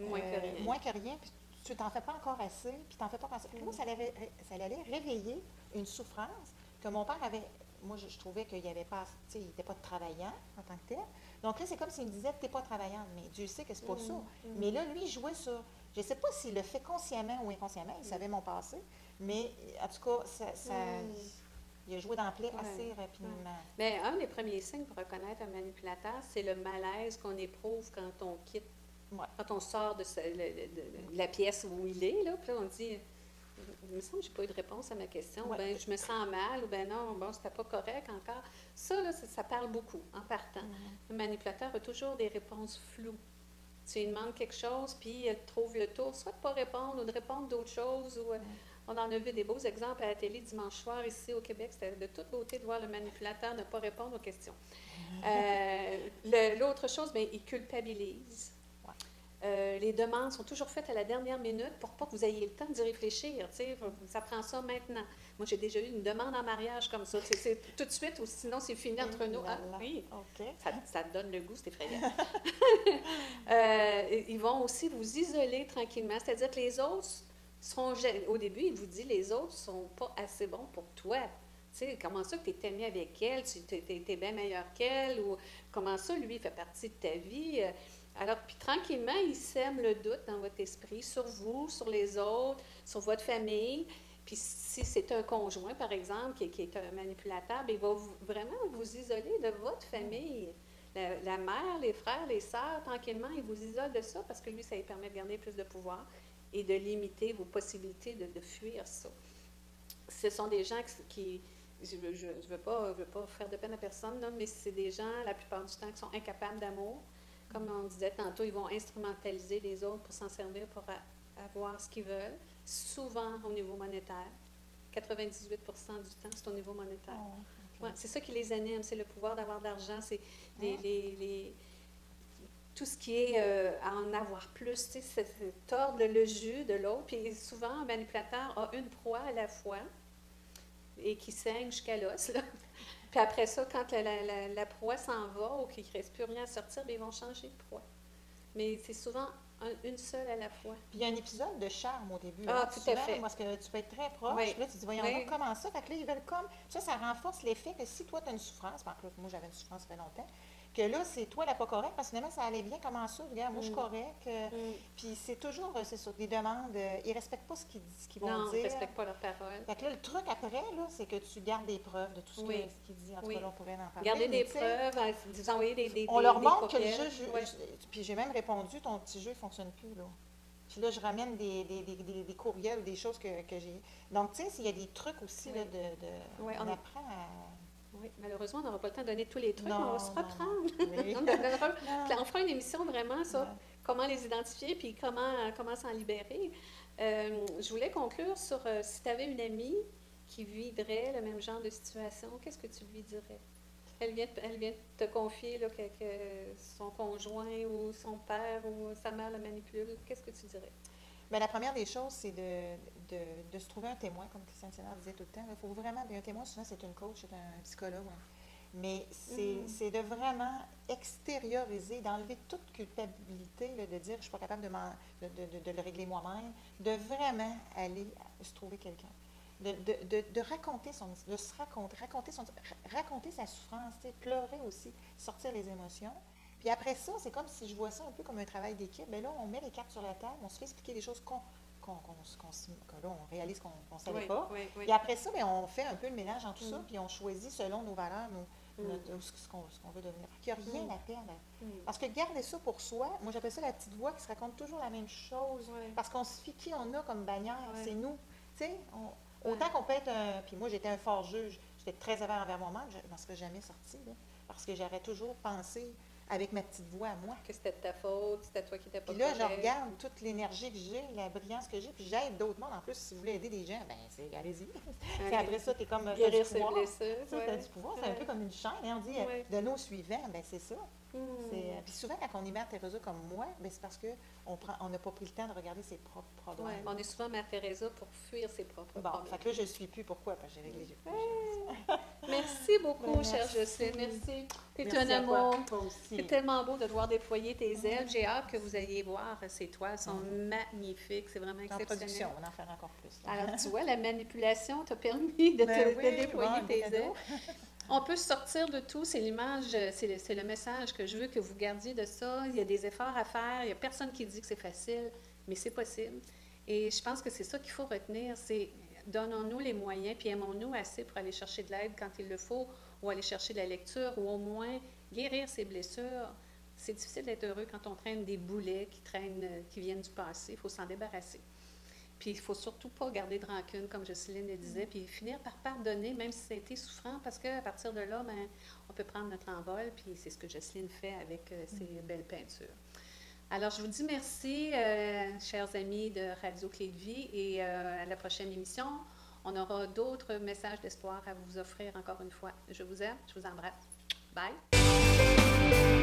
moins que rien, puis tu t'en fais pas encore assez, puis tu n'en fais pas assez. Puis moi, ça allait réveiller une souffrance que mon père avait. Moi, je trouvais qu'il n'avait pas, tu sais, il n'était pas travaillant en tant que tel. Donc là, c'est comme s'il me disait, tu n'es pas travaillante, mais Dieu sait que c'est pas ça. Mais là, lui, il jouait sur. Je ne sais pas s'il le fait consciemment ou inconsciemment, il savait mon passé, mais en tout cas, il a joué dans la plaie assez rapidement. Mais un des premiers signes pour reconnaître un manipulateur, c'est le malaise qu'on éprouve quand on quitte, quand on sort de la pièce où il est, là, puis là, on dit, il me semble que je n'ai pas eu de réponse à ma question, ou bien je me sens mal, ou bien non, bon, c'était pas correct encore. Ça, là, ça parle beaucoup en partant. Le manipulateur a toujours des réponses floues. Tu lui demandes quelque chose, puis elle trouve le tour, soit de ne pas répondre, ou de répondre d'autres choses, ou... On en a vu des beaux exemples à la télé dimanche soir ici au Québec. C'était de toute beauté de voir le manipulateur ne pas répondre aux questions. L'autre chose, bien, il culpabilise. Les demandes sont toujours faites à la dernière minute pour pas que vous ayez le temps d'y réfléchir. Ça prend ça maintenant. Moi, j'ai déjà eu une demande en mariage comme ça. C'est tout de suite, ou sinon c'est fini entre nous. Ah, oui, ça te donne le goût, c'est effrayant. Ils vont aussi vous isoler tranquillement. C'est-à-dire que les autres... au début, il vous dit les autres ne sont pas assez bons pour toi. Tu sais, comment ça que tu es ami avec elle, tu es bien meilleur qu'elle, ou comment ça, lui, fait partie de ta vie. Alors, puis tranquillement, il sème le doute dans votre esprit sur vous, sur les autres, sur votre famille. Puis si c'est un conjoint, par exemple, qui est un manipulateur, bien, il va vraiment vous isoler de votre famille. La mère, les frères, les sœurs, tranquillement, il vous isole de ça parce que lui, ça lui permet de garder plus de pouvoir et de limiter vos possibilités de fuir ça. Ce sont des gens qui je ne veux pas faire de peine à personne, là, mais c'est des gens, la plupart du temps, qui sont incapables d'amour. Comme on disait tantôt, ils vont instrumentaliser les autres pour s'en servir, pour avoir ce qu'ils veulent, souvent au niveau monétaire. 98% du temps, c'est au niveau monétaire. C'est ça qui les anime, c'est le pouvoir d'avoir de l'argent, c'est tout ce qui est à en avoir plus, tu sais, c'est tordre le jus de l'autre. Puis souvent, un manipulateur a une proie à la fois et qui saigne jusqu'à l'os. Puis après ça, quand la proie s'en va ou qu'il ne reste plus rien à sortir, bien, ils vont changer de proie. Mais c'est souvent une seule à la fois. Puis il y a un épisode de charme au début. Ah, tout à fait. Parce que tu peux être très proche. Oui. Puis là, tu dis, voyons donc comment ça. Fait que là, ils veulent comme. Ça renforce l'effet que si toi, tu as une souffrance, par exemple, moi, j'avais une souffrance ça fait longtemps, que là, c'est toi la pas correcte, parce que finalement, ça allait bien. Comment ça? Regarde, moi, je suis correcte. Puis c'est toujours, c'est sur des demandes. Ils ne respectent pas ce qu'ils vont dire. Non, ils ne respectent pas leurs paroles. Fait que là, le truc après, là, c'est que tu gardes des preuves de tout ce qu'il dit. En tout cas, là, on pourrait en parler. Garder des preuves, vous envoyer des on leur montre que le jeu. Puis j'ai même répondu, ton petit jeu ne fonctionne plus, là. Puis là, je ramène des courriels ou des choses que j'ai. Donc, tu sais, il y a des trucs aussi, là, on apprend à... Oui, malheureusement, on n'aura pas le temps de donner tous les trucs, mais on va se reprendre. Oui. On fera une émission vraiment sur comment les identifier puis comment s'en libérer. Je voulais conclure sur si tu avais une amie qui vivrait le même genre de situation, qu'est-ce que tu lui dirais? Elle vient de te confier là, que son conjoint ou son père ou sa mère le manipule. Qu'est-ce que tu dirais? Bien, la première des choses, c'est de se trouver un témoin, comme Christiane Sénard disait tout le temps. Il faut vraiment, un témoin, souvent, c'est une coach, c'est un psychologue. Hein. Mais c'est de vraiment extérioriser, d'enlever toute culpabilité, là, de dire je ne suis pas capable de le régler moi-même, de vraiment aller se trouver quelqu'un. De raconter de se raconter sa souffrance, pleurer aussi, sortir les émotions. Puis après ça, c'est comme si je vois ça un peu comme un travail d'équipe. Bien là, on met les cartes sur la table, on se fait expliquer des choses que là, on réalise qu'on ne savait pas. Puis après ça, bien, on fait un peu le mélange en tout ça, puis on choisit selon nos valeurs, ce qu'on veut devenir. Il n'y a rien à perdre. Parce que garder ça pour soi, moi j'appelle ça la petite voix qui se raconte toujours la même chose. Parce qu'on se fie qui on a comme bannière, c'est nous. Tu sais, autant qu'on peut être un... Puis moi, j'étais un fort juge. J'étais très sévère envers moi-même. Je ne m'en serais jamais sortie. Là, parce que j'aurais toujours pensé avec ma petite voix à moi. Que c'était de ta faute, c'était toi qui n'étais pas Puis là, correct. je regarde toute l'énergie que j'ai, la brillance que j'ai, puis j'aide d'autres mondes. En plus, si vous voulez aider des gens, bien, allez-y. Après ça, tu es comme... Guérir ses blessures. Tu as du pouvoir. C'est un peu comme une chaîne. Hein, on dit, de nos suivants, bien, c'est ça. Puis souvent, quand on y met à Teresa comme moi, ben, c'est parce qu'on n'a pas pris le temps de regarder ses propres problèmes. On est souvent Mère Teresa pour fuir ses propres problèmes. Fait que là, je ne suis plus. Pourquoi? Parce que j'ai réglé. Merci beaucoup, chère Jocelyne. Merci. Tu es un amour. Toi aussi. C'est tellement beau de te voir déployer tes ailes. J'ai hâte que vous alliez voir ces toiles. Elles sont magnifiques. C'est vraiment En exceptionnel. production, on va en faire encore plus. Là. Alors, tu vois, la manipulation t'a permis de, de déployer tes ailes. On peut sortir de tout. C'est l'image, c'est le message que je veux que vous gardiez de ça. Il y a des efforts à faire. Il n'y a personne qui dit que c'est facile, mais c'est possible. Et je pense que c'est ça qu'il faut retenir. C'est donnons-nous les moyens, puis aimons-nous assez pour aller chercher de l'aide quand il le faut, ou aller chercher de la lecture, ou au moins guérir ses blessures. C'est difficile d'être heureux quand on traîne des boulets qui viennent du passé. Il faut s'en débarrasser. Puis il ne faut surtout pas garder de rancune, comme Jocelyne le disait, puis finir par pardonner, même si ça a été souffrant, parce qu'à partir de là, on peut prendre notre envol, puis c'est ce que Jocelyne fait avec ses belles peintures. Alors, je vous dis merci, chers amis de Radio Clé de Vie, et à la prochaine émission, on aura d'autres messages d'espoir à vous offrir encore une fois. Je vous aime, je vous embrasse. Bye!